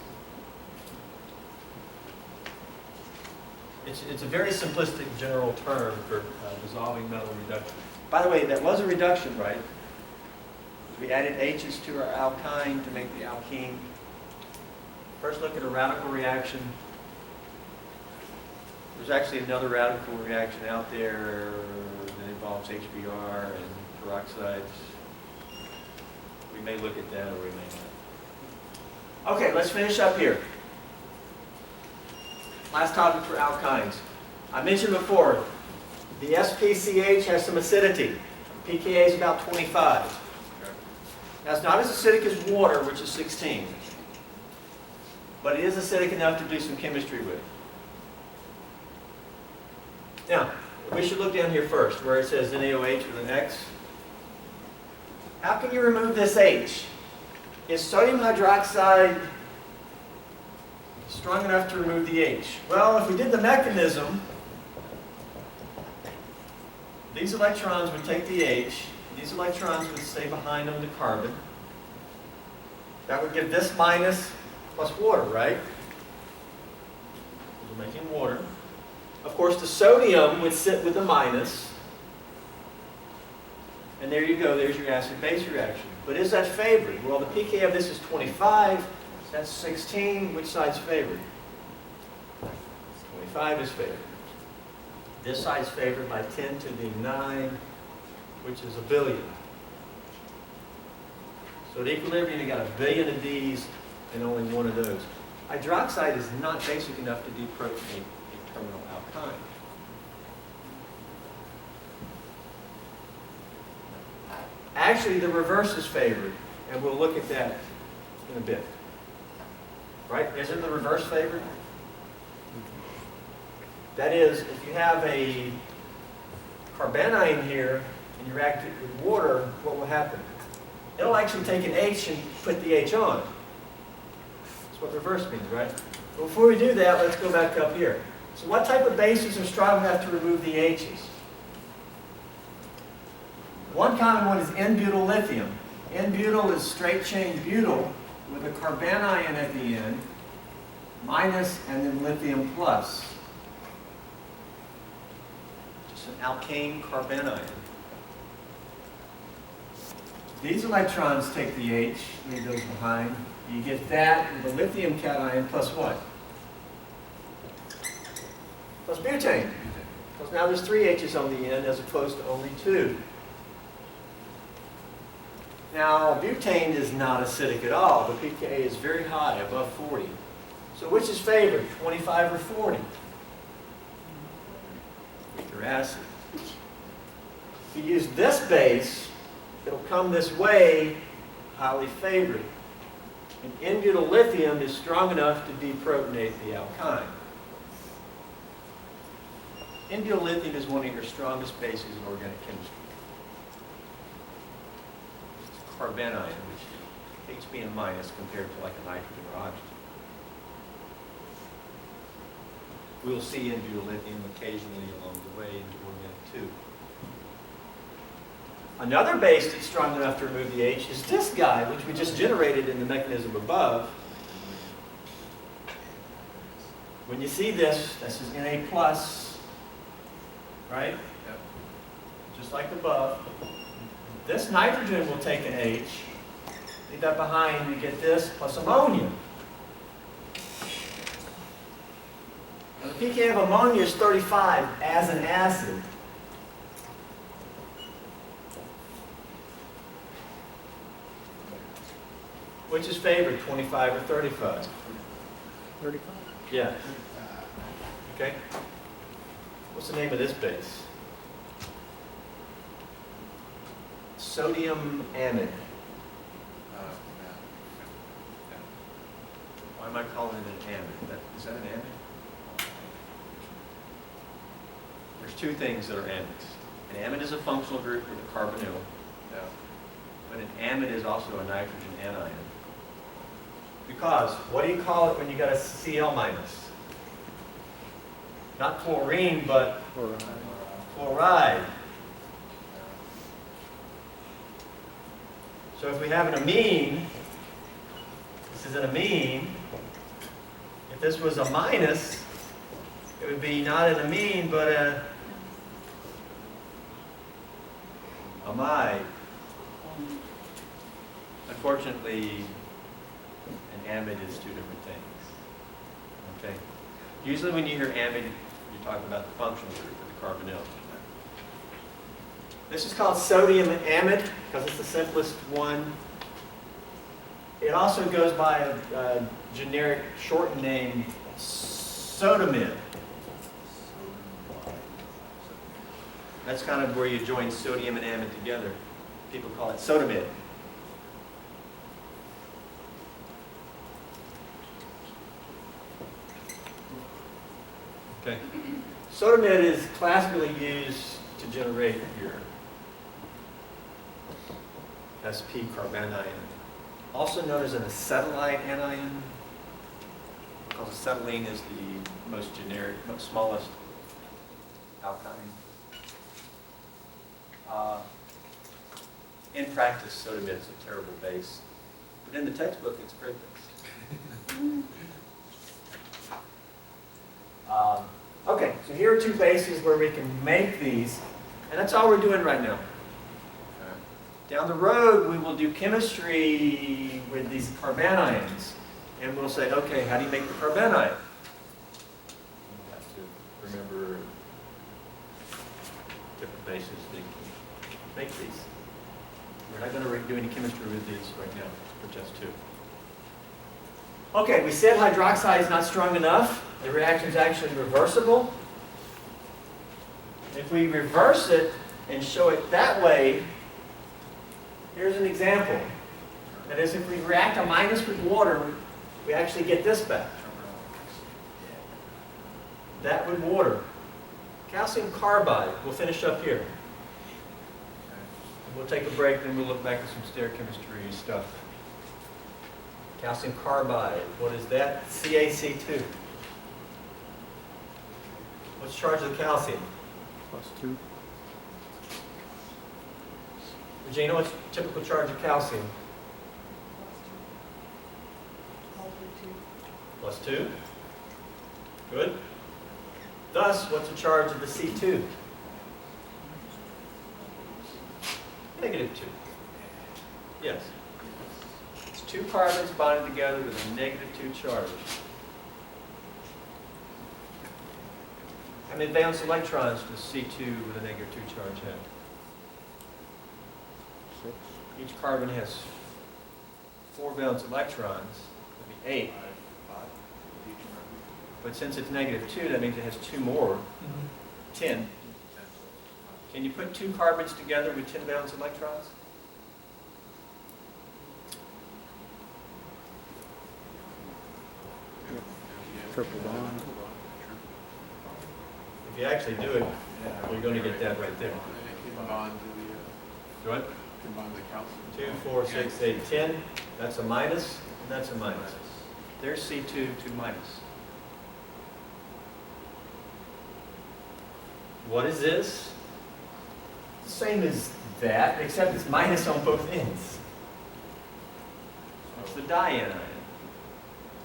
It's a very simplistic general term for dissolving metal reduction. By the way, that was a reduction, right? We added H's to our alkyne to make the alkene. First look at a radical reaction. There's actually another radical reaction out there that involves HBr and peroxides. We may look at that or we may not. Okay, let's finish up here. Last topic for alkynes. I mentioned before, the SPCH has some acidity. pKa is about 25. Now it's not as acidic as water, which is 16. But it is acidic enough to do some chemistry with. Now, we should look down here first, where it says NaOH with an X. How can you remove this H? Is sodium hydroxide strong enough to remove the H? Well, if we did the mechanism, these electrons would take the H, these electrons would stay behind on the carbon. That would give this minus plus water, right? We're making water. Of course, the sodium would sit with the minus. And there you go, there's your acid-base reaction. But is that favored? Well, the pK of this is 25. That's 16. Which side's favored? 25 is favored. This side's favored by 10 to the 9, which is a billion. So at equilibrium, you got a billion of these and only one of those. Hydroxide is not basic enough to deprotonate a terminal alkyne. Actually, the reverse is favored, and we'll look at that in a bit. Right? Isn't the reverse favored? That is, if you have a carbanion here and you react it with water, what will happen? It'll actually take an H and put the H on. That's what reverse means, right? But before we do that, let's go back up here. So what type of bases are strong enough to remove the H's? One common one is N-butyl lithium. N-butyl is straight chain butyl with a carbanion at the end, minus and then lithium plus. Just an alkane carbanion. These electrons take the H, leave those behind. You get that with a lithium cation plus what? Plus butane. Because now there's 3 H's on the end as opposed to only 2. Now, butane is not acidic at all. The pKa is very high, above 40. So which is favored, 25 or 40? Weaker acid. If you use this base, it'll come this way, highly favored. And N-butyl lithium is strong enough to deprotonate the alkyne. N-butyl lithium is one of your strongest bases in organic chemistry. Carbanion, which hates being minus compared to like a nitrogen or oxygen. We'll see N-butyl lithium occasionally along the way in organic too. Another base that's strong enough to remove the H is this guy, which we just generated in the mechanism above. When you see this is Na plus, right? Yep. Just like above. This nitrogen will take an H. Leave that behind, you get this plus ammonia. Now the pKa of ammonia is 35 as an acid. Which is favored, 25 or 35? 35. Yeah. Okay. What's the name of this base? Sodium amide. Why am I calling it an amide? Is that an amide? There's two things that are amides. An amide is a functional group with a carbonyl. Yeah. But an amide is also a nitrogen anion. Because, what do you call it when you got a Cl minus? Not chlorine, but chloride. So if we have an amine, this is an amine. If this was a minus, it would be not an amine, but a amide. Unfortunately, an amide is two different things. Okay. Usually when you hear amide, you're talking about the functional group of the carbonyl. This is called sodium amide because it's the simplest one. It also goes by a generic shortened name, sodamide. That's kind of where you join sodium and amide together. People call it sodamide. Okay. Sodamide is classically used to generate your sp carbanion, also known as an acetylide anion, because acetylene is the most generic, smallest alkyne. In practice, sodamide is a terrible base, but in the textbook, it's a great base. Okay, so here are two bases where we can make these, and that's all we're doing right now. Down the road, we will do chemistry with these carbanions, and we'll say, okay, how do you make the carbanion? You have to remember different bases that can make these. We're not going to do any chemistry with these right now, for just two. Okay, we said hydroxide is not strong enough. The reaction is actually reversible. If we reverse it and show it that way, here's an example. That is, if we react a minus with water, we actually get this back. That with water. Calcium carbide. We'll finish up here. We'll take a break, then we'll look back at some stereochemistry stuff. Calcium carbide, what is that? CaC2. What's the charge of the calcium? +2. Regina, what's the typical charge of calcium? +2. Good. Thus, what's the charge of the C2? -2. Yes. It's two carbons bonded together with a -2 charge. How many valence electrons does C2 with a -2 charge have? 6. Each carbon has 4 valence electrons. That'd be 8. But since it's -2, that means it has 2 more. 10. Can you put 2 carbons together with 10 valence electrons? Triple bond. If you actually do it, you're going to get that right there. Combine Do it. the calcium. 2, 4, 6, 8, 10. That's a minus, and that's a minus. There's C2, 2 minus. What is this? The same as that, except it's minus on both ends. It's the dianion.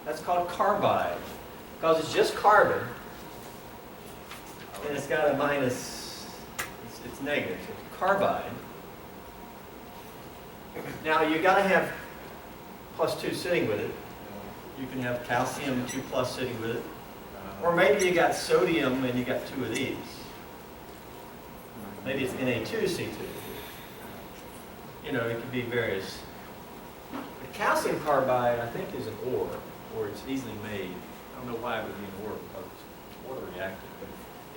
That's called carbide, because it's just carbon, and it's got a minus, it's negative. So it's carbide. Now, you got to have +2 sitting with it. You can have calcium 2+ sitting with it. Or maybe you got sodium and you got 2 of these. Maybe it's Na2C2. You know, it could be various. The calcium carbide, I think, is an ore, or it's easily made. I don't know why it would be an ore, because it's water reactive. But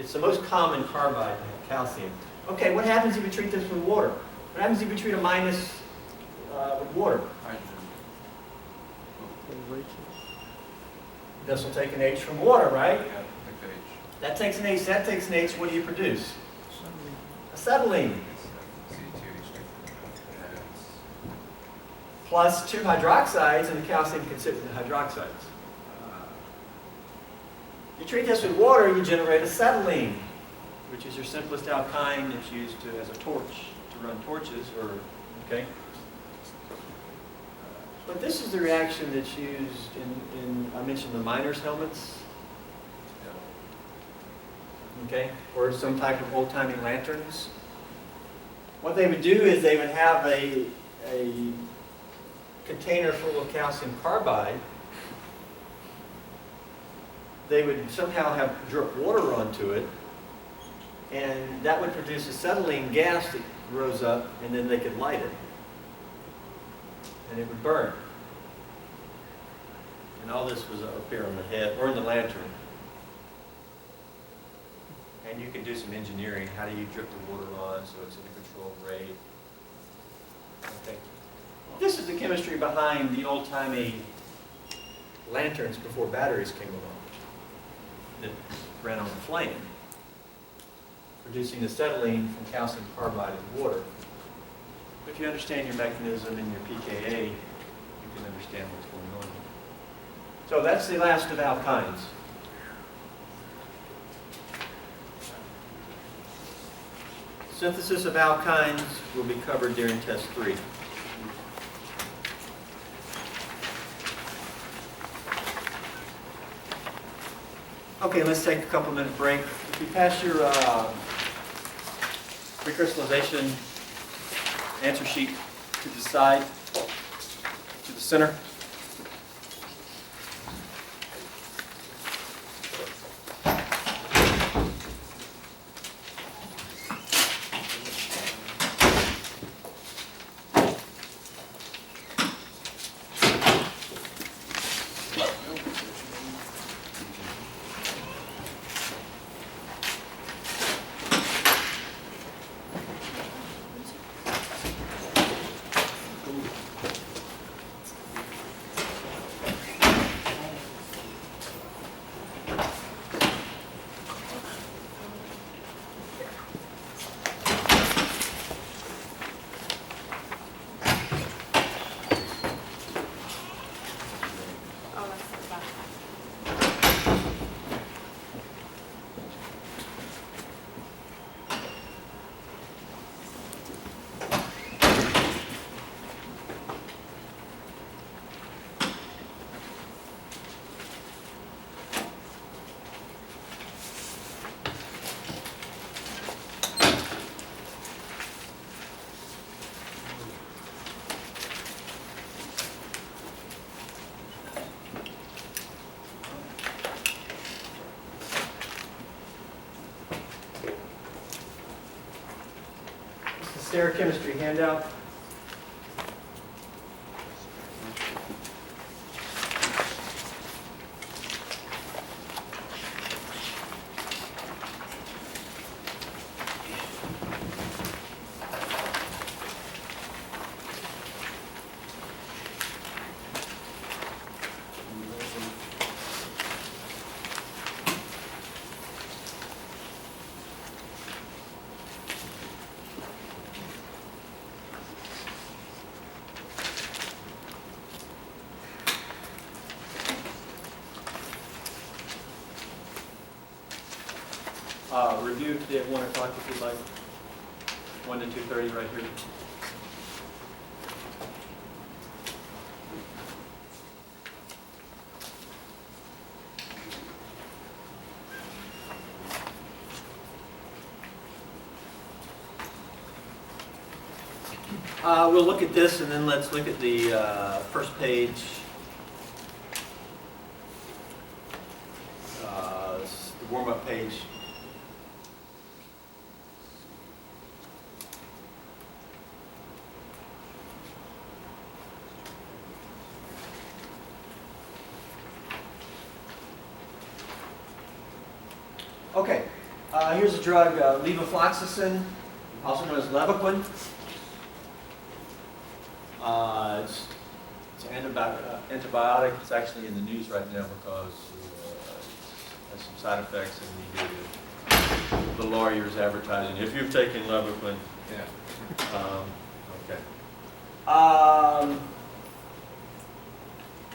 it's the most common carbide to have calcium. Okay, what happens if you treat this with water? What happens if you treat a minus with water? This will take an H from water, right? That takes an H, that takes an H. What do you produce? Acetylene. Plus 2 hydroxides, and the calcium can sit with the hydroxides. You treat this with water, you generate acetylene, which is your simplest alkyne that's used as a torch, to run torches, or, okay? But this is the reaction that's used in I mentioned the miners' helmets, okay, or some type of old-timey lanterns. What they would do is they would have a container full of calcium carbide. They would somehow have drip water onto it, and that would produce acetylene gas that rose up, and then they could light it, and it would burn. And all this was up here on the head, or in the lantern. And you can do some engineering. How do you drip the water on so it's in a controlled rate? Okay. This is the chemistry behind the old-timey lanterns before batteries came along that ran on the flame, producing acetylene from calcium carbide and water. If you understand your mechanism and your pKa, you can understand what's going on here. So that's the last of alkynes. Synthesis of alkynes will be covered during test 3. Okay, let's take a couple-minute break. If you pass your recrystallization answer sheet to the side, to the center. Stereochemistry handout. Review today at 1 o'clock if you'd like. 1 to 2:30 right here. We'll look at this and then let's look at the first page. The warm-up page. Okay, here's a drug, levofloxacin, also known as Levaquin. It's an antibiotic. It's actually in the news right now because it has some side effects, and you hear the lawyers advertising, if you've taken Levaquin. Yeah. Okay.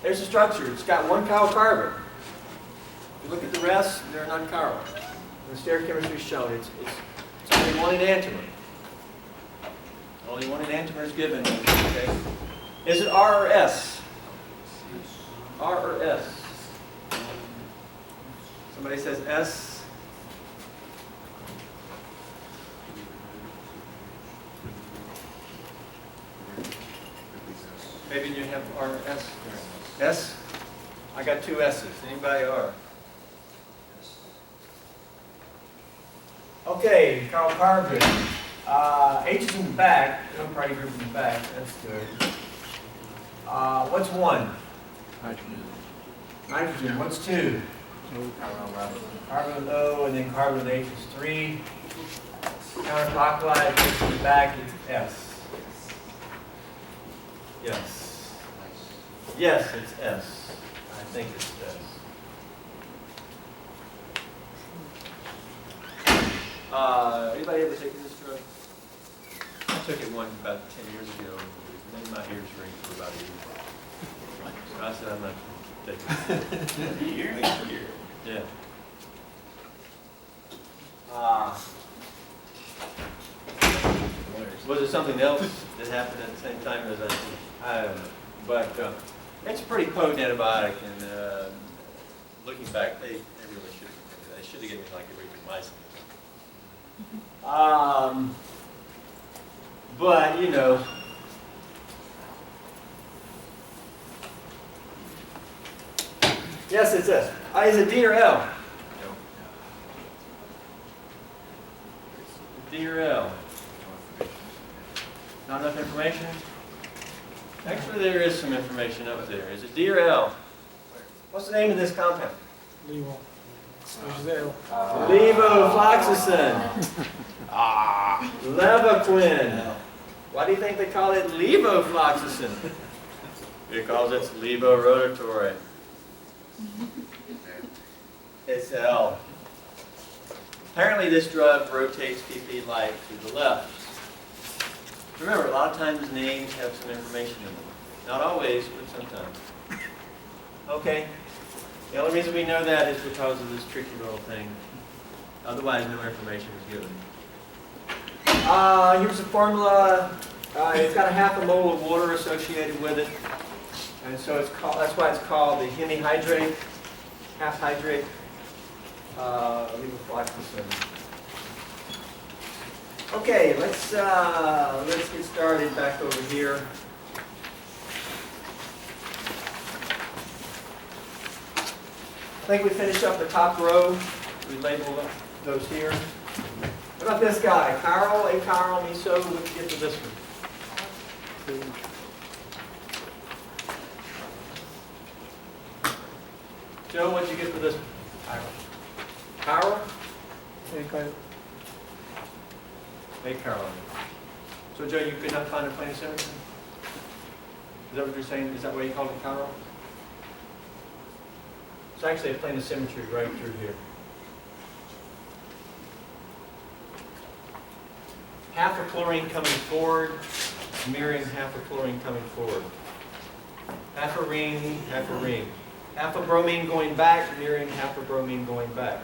There's a structure. It's got one chiral carbon. If you look at the rest, they're non-chiral. The stereochemistry is shown. It's only one enantiomer. Only one enantiomer is given. Okay. Is it R or S? R or S? Somebody says S. Maybe you have R or S? S? I got 2 S's. Anybody R? Okay, chiral carbon. H is in the back. No party group in the back. That's good. What's 1? Nitrogen. Nitrogen. What's 2? Carbon with O, and then carbon with H is 3. Counterclockwise, H in the back, it's S. Yes. Yes, it's S. I think it's S. Anybody ever taken this drug? I took it one about 10 years ago, and made my ears ring for about a year. So I said I'm not taking it. Yeah. Was it something else that happened at the same time as I don't know. But it's a pretty potent antibiotic, and looking back, they really should have. They should have given me like erythromycin. But you know, yes, it's this. Is it D or L? D or L? Not enough information? Actually, there is some information up there. Is it D or L? What's the name of this compound? Levo. There's the L. Levofloxacin. Levaquin. Why do you think they call it levofloxacin? Because it's levorotatory. It's L. Apparently this drug rotates PP light to the left. Remember, a lot of times names have some information in them. Not always, but sometimes. Okay. The only reason we know that is because of this tricky little thing. Otherwise, no information is given. Here's the formula. It's got a half a mole of water associated with it. And so it's called, that's why it's called the hemihydrate, half hydrate, levofloxacin. Okay, let's get started back over here. I think we finished up the top row. We labeled those here. What about this guy? Chiral, achiral, meso, what did you get for this one? Joe, what did you get for this one? Chiral? Okay. Achiral. So Joe, you could not find a plane of symmetry? Is that what you're saying? Is that why you called it chiral? It's actually a plane of symmetry right through here. Half a chlorine coming forward, mirroring half a chlorine coming forward. Half a ring, half a ring. Half a bromine going back, mirroring half a bromine going back.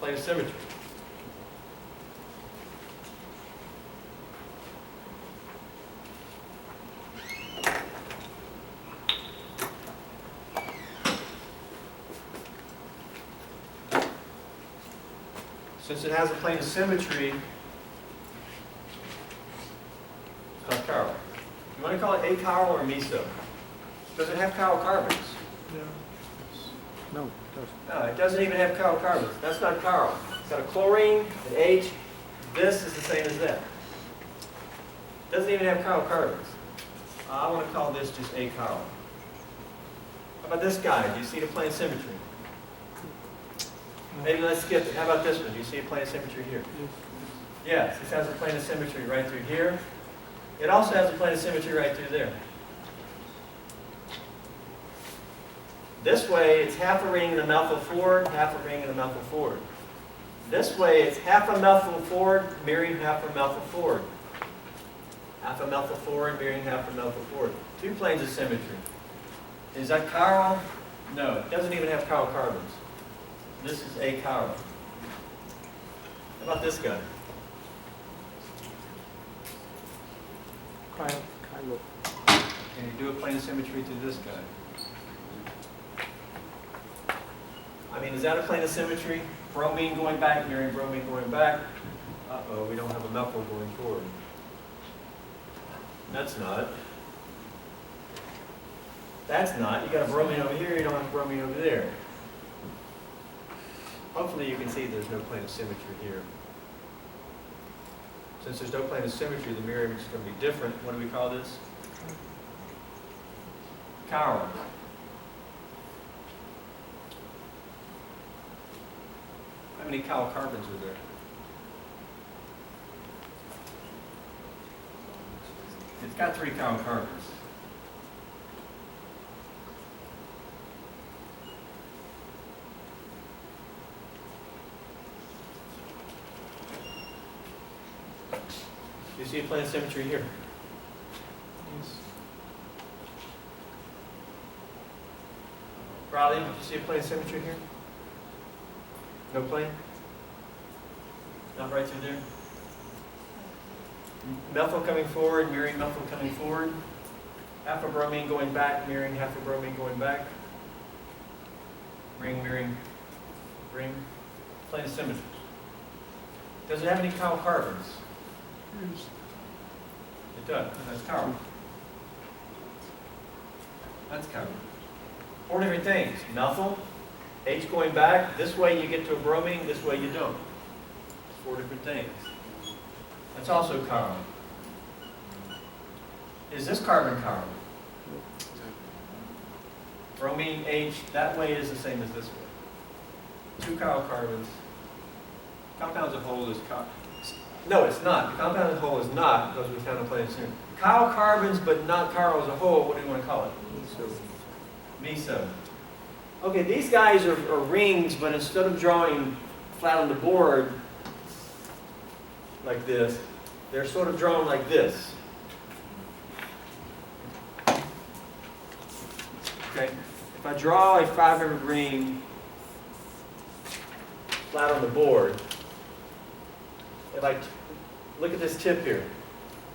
Plane of symmetry. Since it has a plane of symmetry, it's not chiral. You want to call it achiral or meso? Does it have chiral carbons? No, No, it doesn't even have chiral carbons. That's not chiral. It's got a chlorine, an H. This is the same as that. It doesn't even have chiral carbons. I want to call this just achiral. How about this guy? Do you see the plane of symmetry? Maybe let's skip it. How about this one? Do you see a plane of symmetry here? Yes, this has a plane of symmetry right through here. It also has a plane of symmetry right through there. This way, it's half a ring and a methyl forward, half a ring and a methyl forward. This way, it's half a methyl forward, mirroring half a methyl forward. Half a methyl forward, mirroring half a methyl forward. Two planes of symmetry. Is that chiral? No, it doesn't even have chiral carbons. This is achiral. How about this guy? Chiral. Can you do a plane of symmetry to this guy? I mean, is that a plane of symmetry? Bromine going back, mirroring bromine going back. Uh-oh, we don't have a methyl going forward. That's not. That's not. You got a bromine over here, you don't have a bromine over there. Hopefully you can see there's no plane of symmetry here. Since there's no plane of symmetry, the mirror image is going to be different. What do we call this? Chiral. How many chiral carbons are there? It's got 3 chiral carbons. You see a plane of symmetry here? Yes. Riley, did you see a plane of symmetry here? No plane? Not right through there? Methyl coming forward, mirroring methyl coming forward. Half a bromine going back, mirroring half a bromine going back. Ring, mirroring, ring. Plane of symmetry. Does it have any chiral carbons? It does. That's chiral. That's chiral. 4 different things. Methyl, H going back. This way you get to a bromine, this way you don't. It's 4 different things. That's also chiral. Is this carbon chiral? Bromine H, that way is the same as this way. 2 chiral carbons. Compound as a whole is chiral. No, it's not. The compound as a whole is not, because we found a plane of symmetry. Chiral carbons, but not chiral as a whole, what do you want to call it? Meso. Okay, these guys are rings, but instead of drawing flat on the board like this, they're sort of drawn like this. Okay, if I draw a 500 ring flat on the board, if I look at this tip here,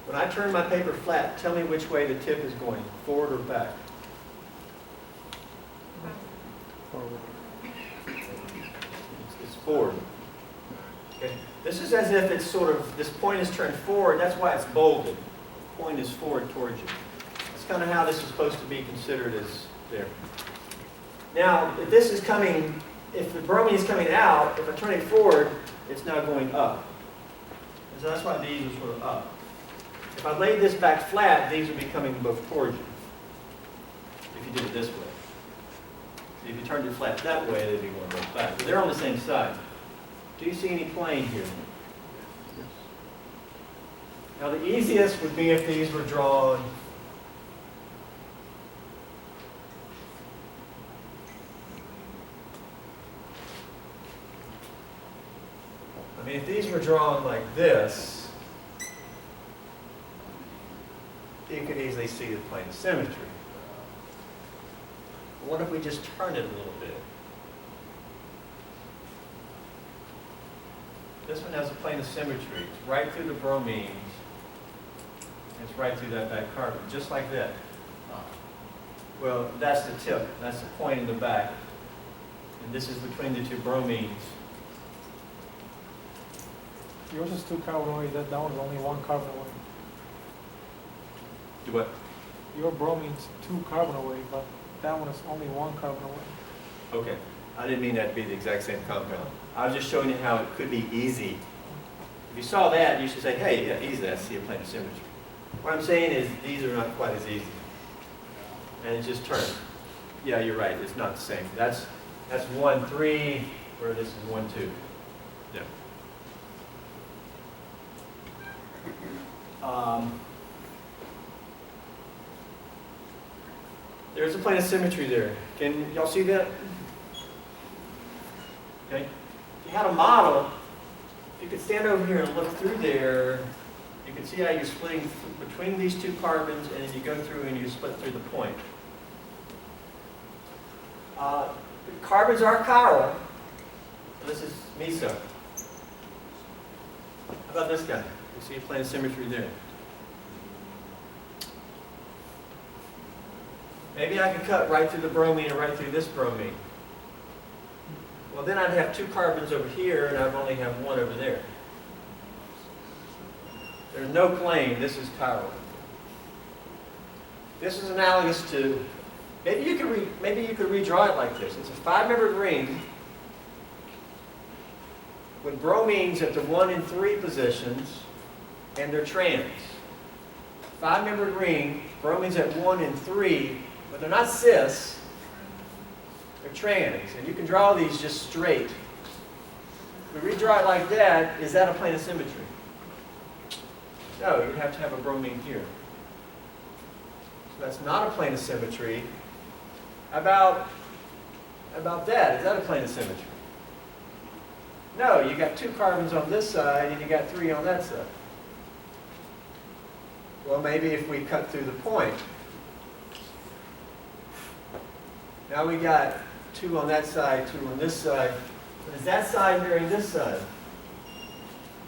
when I turn my paper flat, tell me which way the tip is going, forward or back. Forward. It's forward. Okay. This is as if it's sort of, this point is turned forward, that's why it's bolded. The point is forward towards you. That's kind of how this is supposed to be considered as there. Now, if this is coming if the bromine is coming out, if I turn it forward, it's now going up. And so that's why these are sort of up. If I laid this back flat, these would be coming both towards you. If you did it this way. If you turned it flat that way, they'd be going both back. But they're on the same side. Do you see any plane here? Now the easiest would be if these were drawn if these were drawn like this, you could easily see the plane of symmetry. But what if we just turn it a little bit? This one has a plane of symmetry. It's right through the bromines. It's right through that back carbon, just like that. Well, that's the tip. That's the point in the back. And this is between the two bromines. Yours is 2 carbon away, that one is only 1 carbon away. Do what? Your bromine's 2 carbon away, but that one is only 1 carbon away. Okay. I didn't mean that to be the exact same compound. I was just showing you how it could be easy. If you saw that, you should say, hey, yeah, easy, I see a plane of symmetry. What I'm saying is these are not quite as easy. And it just turned. Yeah, you're right, it's not the same. That's 1, 3, where this is 1, 2. Yeah. There's a plane of symmetry there. Can y'all see that? Okay. If you had a model, you could stand over here and look through there. You can see how you're splitting between these two carbons, and then you go through and you split through the point. The carbons are chiral. This is meso. How about this guy? You see a plane of symmetry there. Maybe I can cut right through the bromine and right through this bromine. Well, then I'd have 2 carbons over here, and I'd only have 1 over there. There's no plane. This is chiral. This is analogous to, maybe you could redraw it like this. It's a 5-membered ring with bromines at the 1 and 3 positions, and they're trans. 5-membered ring, bromines at 1 and 3, but they're not cis, they're trans. And you can draw these just straight. If we redraw it like that, is that a plane of symmetry? No, you'd have to have a bromine here. So that's not a plane of symmetry. How about that? Is that a plane of symmetry? No, you got 2 carbons on this side and you got 3 on that side. Well, maybe if we cut through the point. Now we got 2 on that side, 2 on this side. But is that side mirroring this side?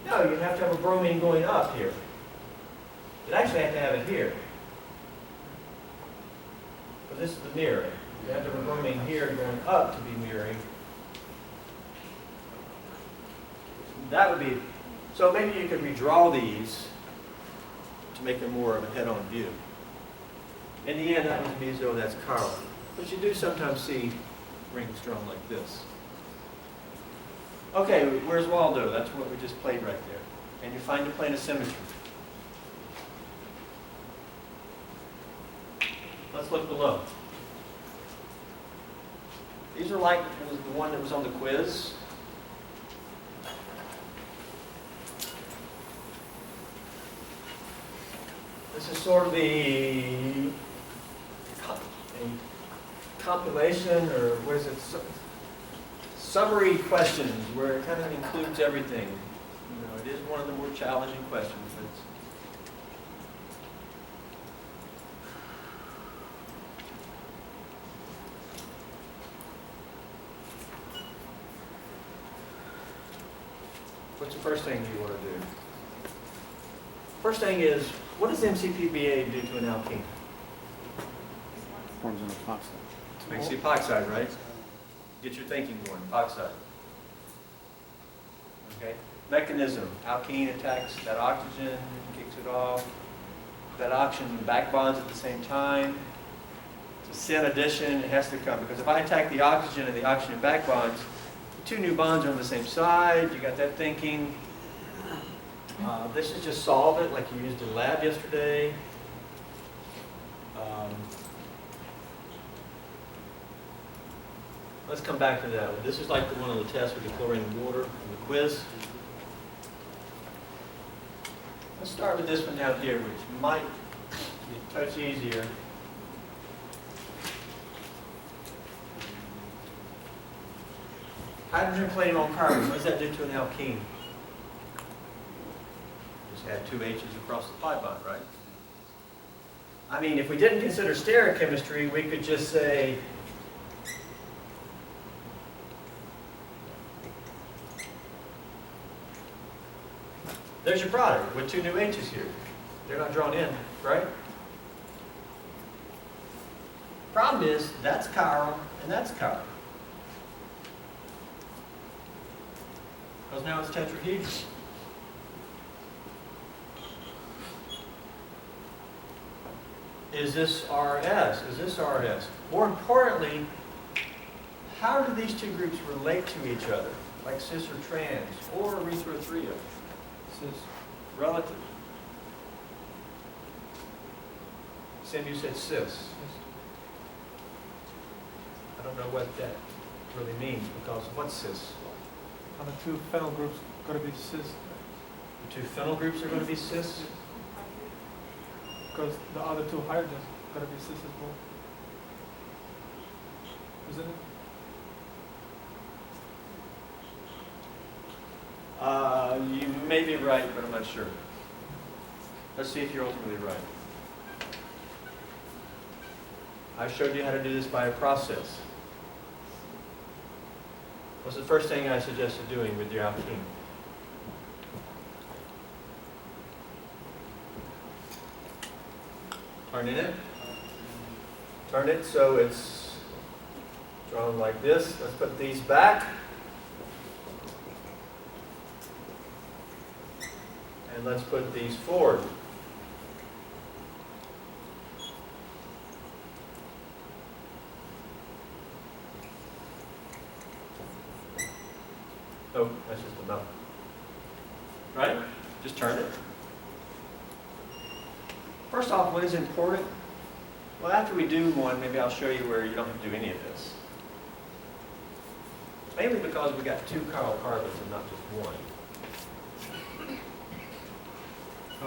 No, you'd have to have a bromine going up here. You'd actually have to have it here. But this is the mirroring. You have to have a bromine here going up to be mirroring. That would be, so maybe you could redraw these to make them more of a head-on view. In the end, that was meso, that's chiral. But you do sometimes see rings drawn like this. Okay, where's Waldo? That's what we just played right there. And you find a plane of symmetry. Let's look below. These are like the one that was on the quiz. This is sort of a compilation, or what is it? Summary questions, where it kind of includes everything. You know, it is one of the more challenging questions. But what's the first thing you want to do? First thing is, what does MCPBA do to an alkene? Forms an epoxide. Makes the epoxide, right? Get your thinking going, epoxide. Okay? Mechanism, alkene attacks that oxygen, kicks it off. That oxygen back bonds at the same time. Syn addition, it has to come, because if I attack the oxygen and the oxygen back bonds, the two new bonds are on the same side, you got that thinking. This is just solvent like you used in lab yesterday. Let's come back to that one. This is like the one on the test with the chlorine and water on the quiz. Let's start with this one down here, which might be a touch easier. Hydrogen plating on carbon, what does that do to an alkene? Just add two H's across the pi bond, right? I mean, if we didn't consider stereochemistry, we could just say there's your product with two new H's here. They're not drawn in, right? Problem is, that's chiral and that's chiral. Because now it's tetrahedral. Is this RS? Is this RS? More importantly, how do these two groups relate to each other? Like cis or trans, or erythrothrio? Cis. Relative. Sam, you said cis. I don't know what that really means, because what's cis? And the two phenyl groups gotta be cis, The two phenyl groups are going to be cis? because the other two hydrogens gotta be cis as well. Isn't it? You may be right, but I'm not sure. Let's see if you're ultimately right. I showed you how to do this by a process. What's the first thing I suggested doing with your alkene? Turning it. Turn it so it's drawn like this. Let's put these back. And let's put these forward. Oh, that's just enough. Right? Just turn it. First off, what is important? Well, after we do one, maybe I'll show you where you don't have to do any of this. Mainly because we got two chiral carbons and not just one.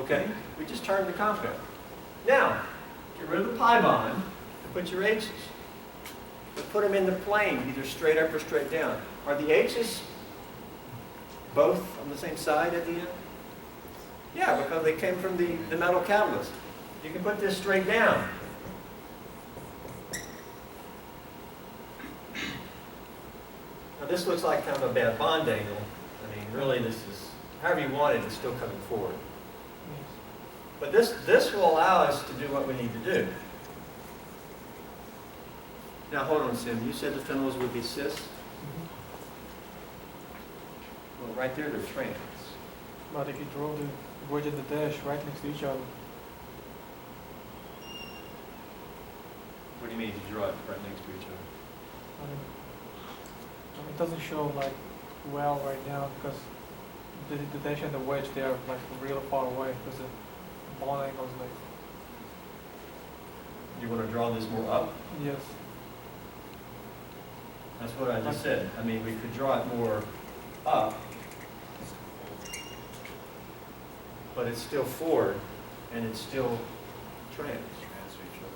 Okay? We just turned the compound. Now, get rid of the pi bond and put your H's. But put them in the plane, either straight up or straight down. Are the H's both on the same side at the end? Yeah, because they came from the metal catalyst. You can put this straight down. Now this looks like kind of a bad bond angle. I mean, really this is, however you want it, it's still coming forward. Yes. But this will allow us to do what we need to do. Now hold on, Sim. You said the phenols would be cis? Well, right there, they're trans. But if you draw the wedge and the dash right next to each other, What do you mean if you draw it right next to each other? I mean, it doesn't show like well right now because the dash and the wedge, they are like real far away because the bond angle is like, You want to draw this more up? yes. That's what I just said. I mean, we could draw it more up, but it's still forward, and it's still trans. Transfer each other.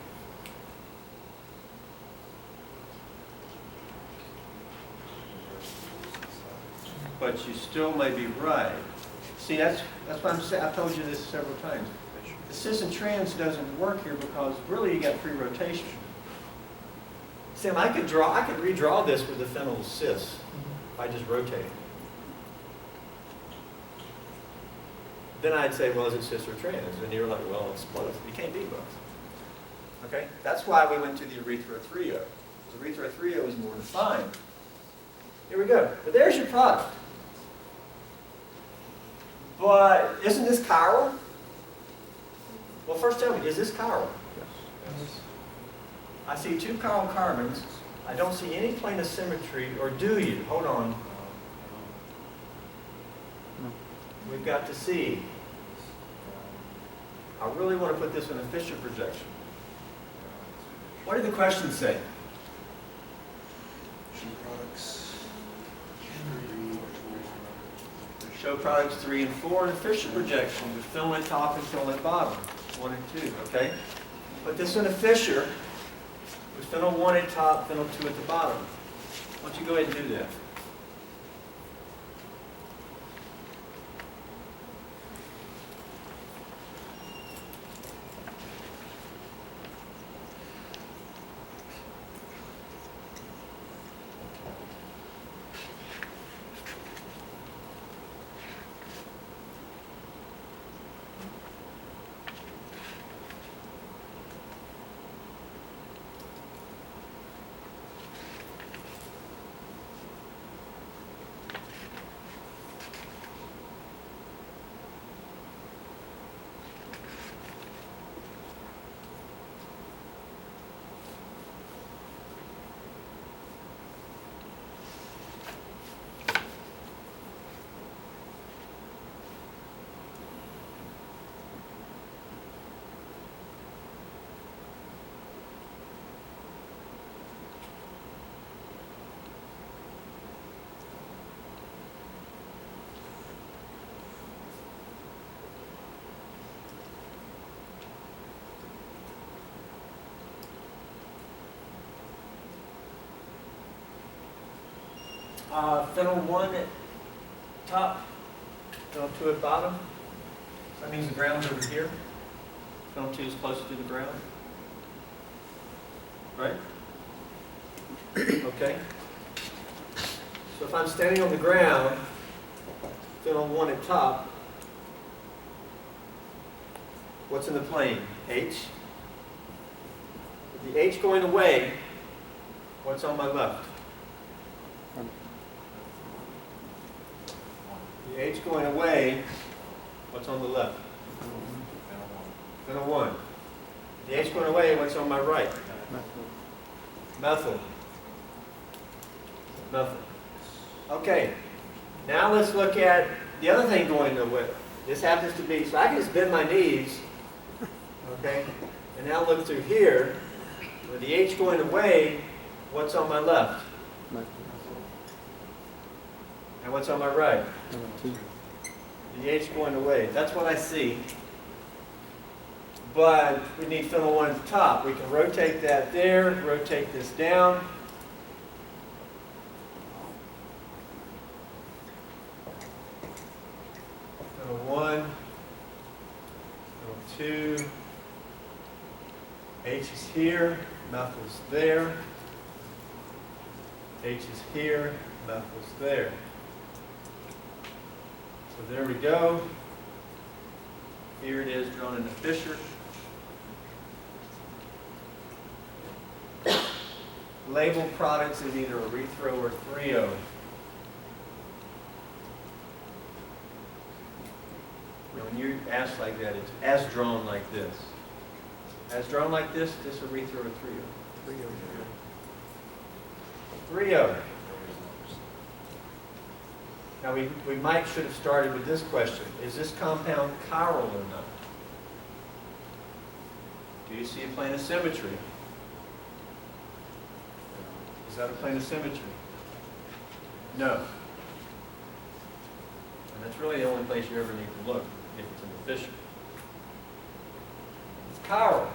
But you still may be right. See, that's what I'm saying. I've told you this several times. The cis and trans doesn't work here because really you got free rotation. Sam, I could redraw this with the phenyl cis by just rotating. Then I'd say, well, is it cis or trans? And you're like, well, it's both. You can't be both. Okay? That's why we went to the erythrothrio. The erythrothrio is more defined. Here we go. But there's your product. But isn't this chiral? Well, first tell me, is this chiral? Yes. I see two chiral carbons. I don't see any plane of symmetry, or do you? Hold on. We've got to see. I really want to put this in a Fisher projection. What did the question say? Show products 3 and 4 in a Fisher projection with filament top and filament bottom, 1 and 2, okay? Put this in a Fisher with phenyl 1 at top, phenyl 2 at the bottom. Why don't you go ahead and do that? Phenyl 1 at top, phenyl 2 at bottom. That means the ground's over here. Phenyl 2 is closer to the ground. Right? Okay. So if I'm standing on the ground, phenyl 1 at top, what's in the plane? H. With the H going away, what's on my left? The H going away, what's on the left? Phenyl 1. The H going away, what's on my right? Methyl. Methyl. Okay, now let's look at the other thing going away. This happens to be, so I can just bend my knees, okay, and now look through here. With the H going away, what's on my left? And what's on my right? The H going away. That's what I see. But we need phenyl 1 at the top. We can rotate that there, rotate this down. Phenyl 1, phenyl 2. H is here, methyl's there. H is here, methyl's there. So there we go. Here it is drawn in a Fisher. Label products is either erythro or threo. When you ask like that, it's as drawn like this. As drawn like this erythro or threo. Threo. Now we should have started with this question. Is this compound chiral or not? Do you see a plane of symmetry? Is that a plane of symmetry? No. And that's really the only place you ever need to look if it's in the Fisher. It's chiral.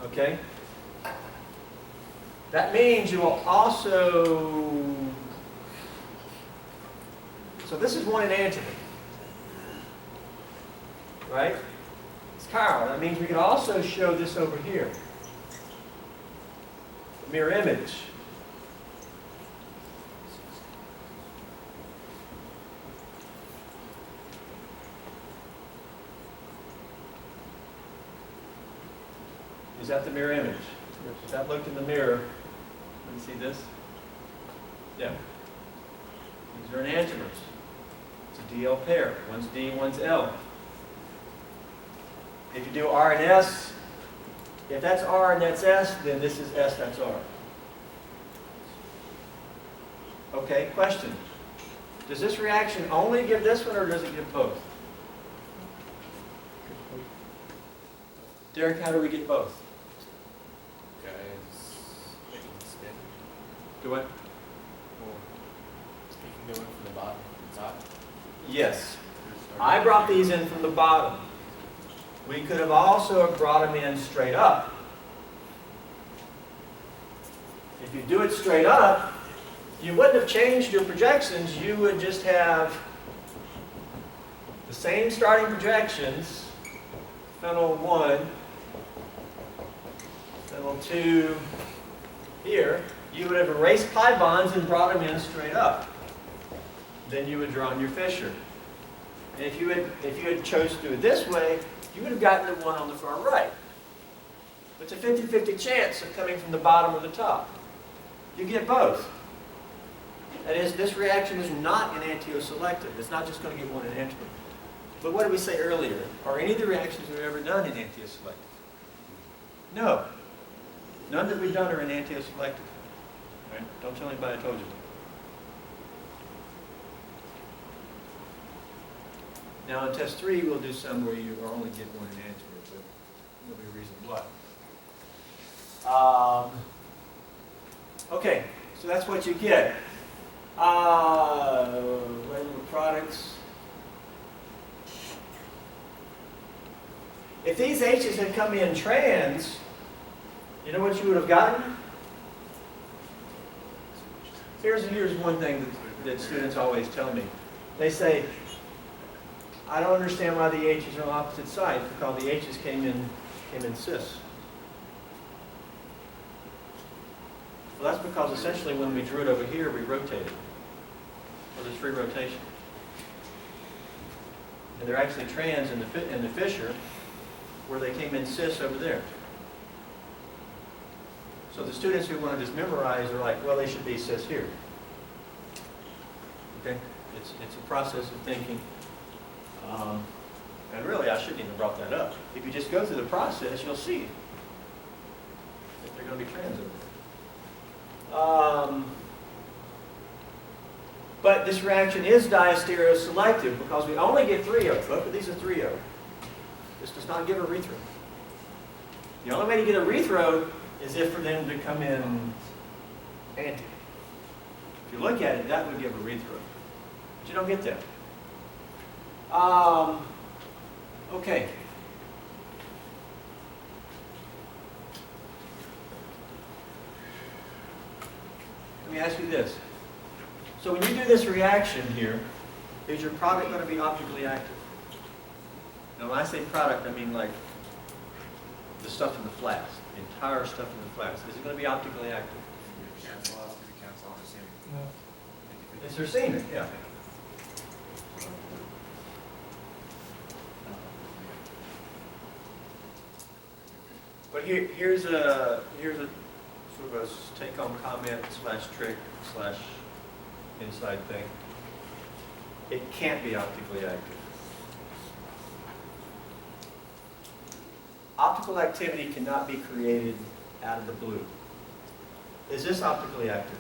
Okay? That means you will also... So this is one enantiomer. Right? It's chiral. That means we can also show this over here. Mirror image. Is that the mirror image? If that looked in the mirror, let me see this. Yeah. These are enantiomers. It's a DL pair. One's D, one's L. If you do R and S, If that's R and that's S, then this is S, that's R. Okay, question. Does this reaction only give this one, or does it give both? Derek, how do we get both? Guys, making the spin. Do what? Well, you can go in from the bottom to the top. Yes. I brought these in from the bottom. We could have also brought them in straight up. If you do it straight up, you wouldn't have changed your projections. You would just have the same starting projections, phenyl 1, phenyl 2 here. You would have erased pi bonds and brought them in straight up. Then you would draw on your fissure. And if you had chose to do it this way, you would have gotten the one on the far right. It's a 50-50 chance of coming from the bottom or the top. You get both. That is, this reaction is not enantioselective. It's not just going to get one enantiomer. But what did we say earlier? Are any of the reactions we've ever done enantioselective? No. None that we've done are enantioselective. Right? Don't tell anybody I told you. Now in test 3, we'll do some where you only get one enantiomer, but there'll be a reason why. Okay, so that's what you get. Regular products. If these H's had come in trans, you know what you would have gotten? Here's one thing that students always tell me. They say, I don't understand why the H's are on opposite sides, because the H's came in cis. Well, that's because essentially when we drew it over here, we rotated. Well, there's free rotation. And they're actually trans in the fissure, where they came in cis over there. So the students who want to just memorize are like, well, they should be cis here. Okay? It's a process of thinking. And really, I shouldn't even have brought that up. If you just go through the process, you'll see that they're going to be trans over there. But this reaction is diastereoselective because we only get 3O. Both of these are 3O. This does not give a rethrow. The only way to get a rethrow is if for them to come in anti. If you look at it, that would give a rethrow. But you don't get that. Okay. Let me ask you this. So when you do this reaction here, is your product going to be optically active? Now when I say product, I mean like the stuff in the flask, the entire stuff in the flask. Is it going to be optically active? Cancel out, if you cancel out racemic. No. It's racemic, yeah. But here's a sort of a take-home comment / trick / inside thing. It can't be optically active. Optical activity cannot be created out of the blue. Is this optically active?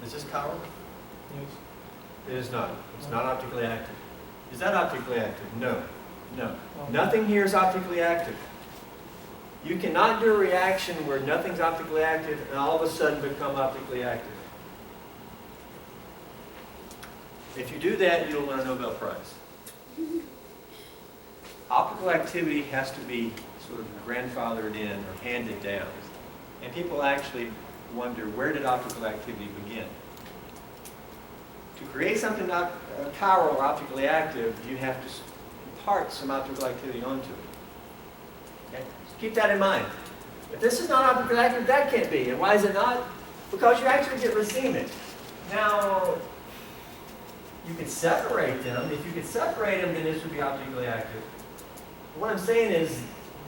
Is this chiral? Yes. It is not. It's not optically active. Is that optically active? No. No. Oh. Nothing here is optically active. You cannot do a reaction where nothing's optically active and all of a sudden become optically active. If you do that, you'll win a Nobel Prize. Optical activity has to be sort of grandfathered in or handed down. And people actually wonder, where did optical activity begin? To create something not chiral or optically active, you have to impart some optical activity onto it. Okay? So keep that in mind. If this is not optically active, that can't be. And why is it not? Because you actually get racemic. Now, you could separate them. If you could separate them, then this would be optically active. But what I'm saying is,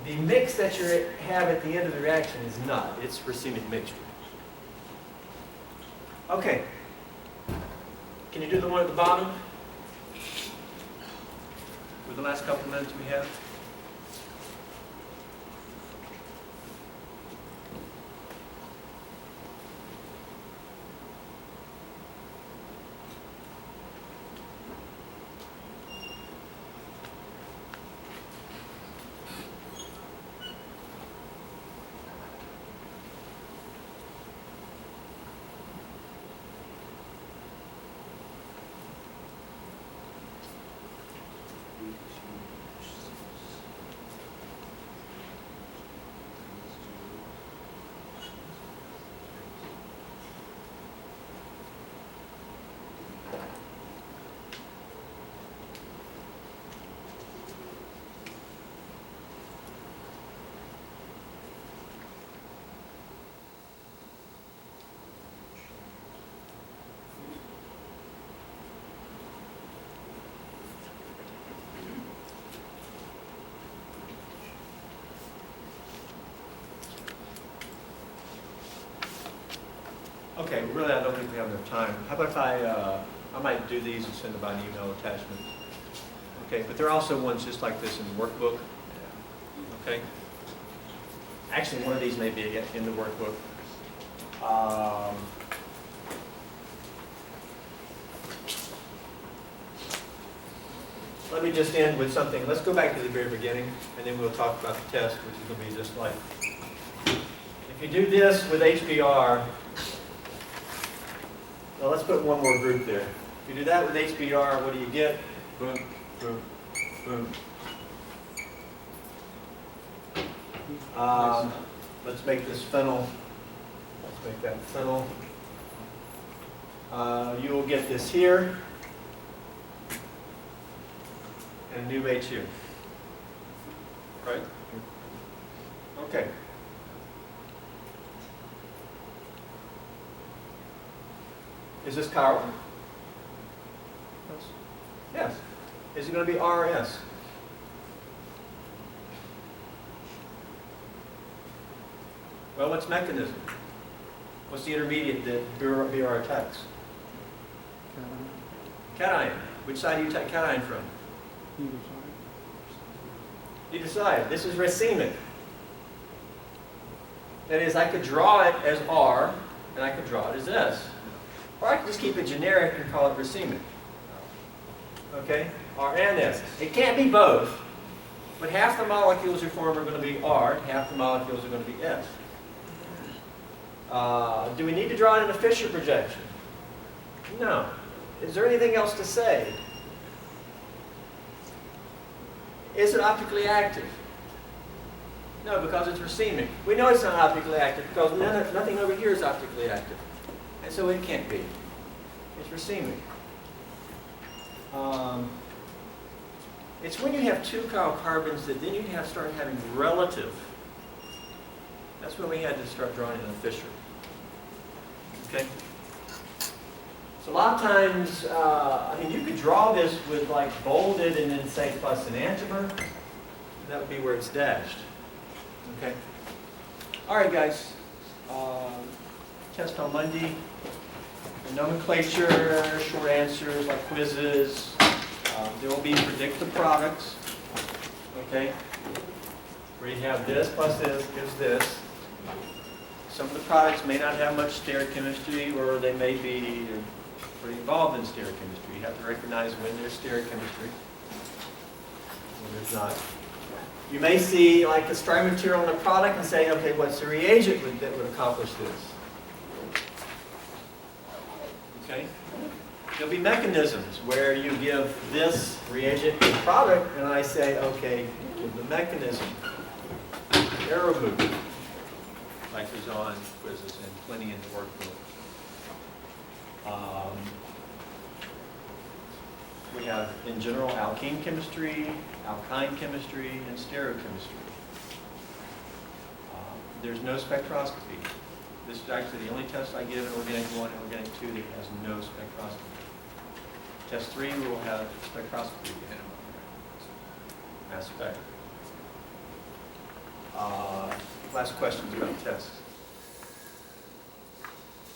the mix that you have at the end of the reaction is not. It's racemic mixture. Okay. Can you do the one at the bottom? With the last couple of minutes we have? Okay, really, I don't think we have enough time. How about if I might do these and send them by an email attachment. Okay, but there are also ones just like this in the workbook. Okay. Actually, one of these may be in the workbook. Let me just end with something. Let's go back to the very beginning, and then we'll talk about the test, which is going to be just like, if you do this with HBr, well, let's put one more group there. If you do that with HBr, what do you get? Boom, boom, boom. Let's make this phenyl. Let's make that phenyl. You will get this here. And a new H here. Right? Okay. Is this Carl? Yes. Is it going to be R or S? Well, what's mechanism? What's the intermediate that BR attacks? Cation. Which side do you attack cation from? Either side. This is racemic. That is, I could draw it as R, and I could draw it as S. Or I could just keep it generic and call it racemic. Okay? R and S. It can't be both, but half the molecules you form are going to be R, half the molecules are going to be S. Do we need to draw it in a Fisher projection? No. Is there anything else to say? Is it optically active? No, because it's racemic. We know it's not optically active because nothing over here is optically active. And so it can't be. It's racemic. It's when you have two carbons that then you start having relative. That's when we had to start drawing in a Fisher. Okay? So a lot of times, I mean, you could draw this with like bolded and then say plus an enantiomer. That would be where it's dashed. Okay? All right, guys. Test on Monday. The nomenclature, short answers like quizzes. There will be predict the products. Okay? Where you have this plus this gives this. Some of the products may not have much stereochemistry, or they may be pretty involved in stereochemistry. You have to recognize when there's stereochemistry, when there's not. You may see like the string material in a product and say, okay, what's the reagent that would accomplish this? Okay? There'll be mechanisms where you give this reagent to the product, and I say, okay, give the mechanism. Arrow movement. Like there's on quizzes and plenty in the workbook. We have, in general, alkene chemistry, alkyne chemistry, and stereochemistry. There's no spectroscopy. This is actually the only test I give in Organic 1 and Organic 2 that has no spectroscopy. Test 3 we will have spectroscopy mass spec. Last questions about tests.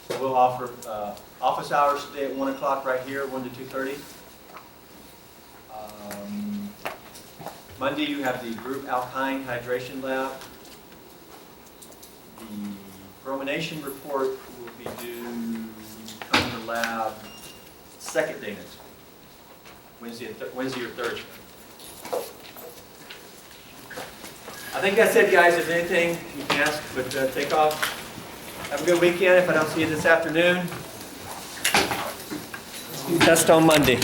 So we'll offer office hours today at 1 o'clock right here, 1 to 2:30. Monday you have the group alkyne hydration lab. The bromination report will be due come to lab second day next week, Wednesday or Thursday. I think that's it, guys. If anything, you can ask, but take off. Have a good weekend. If I don't see you this afternoon, test on Monday.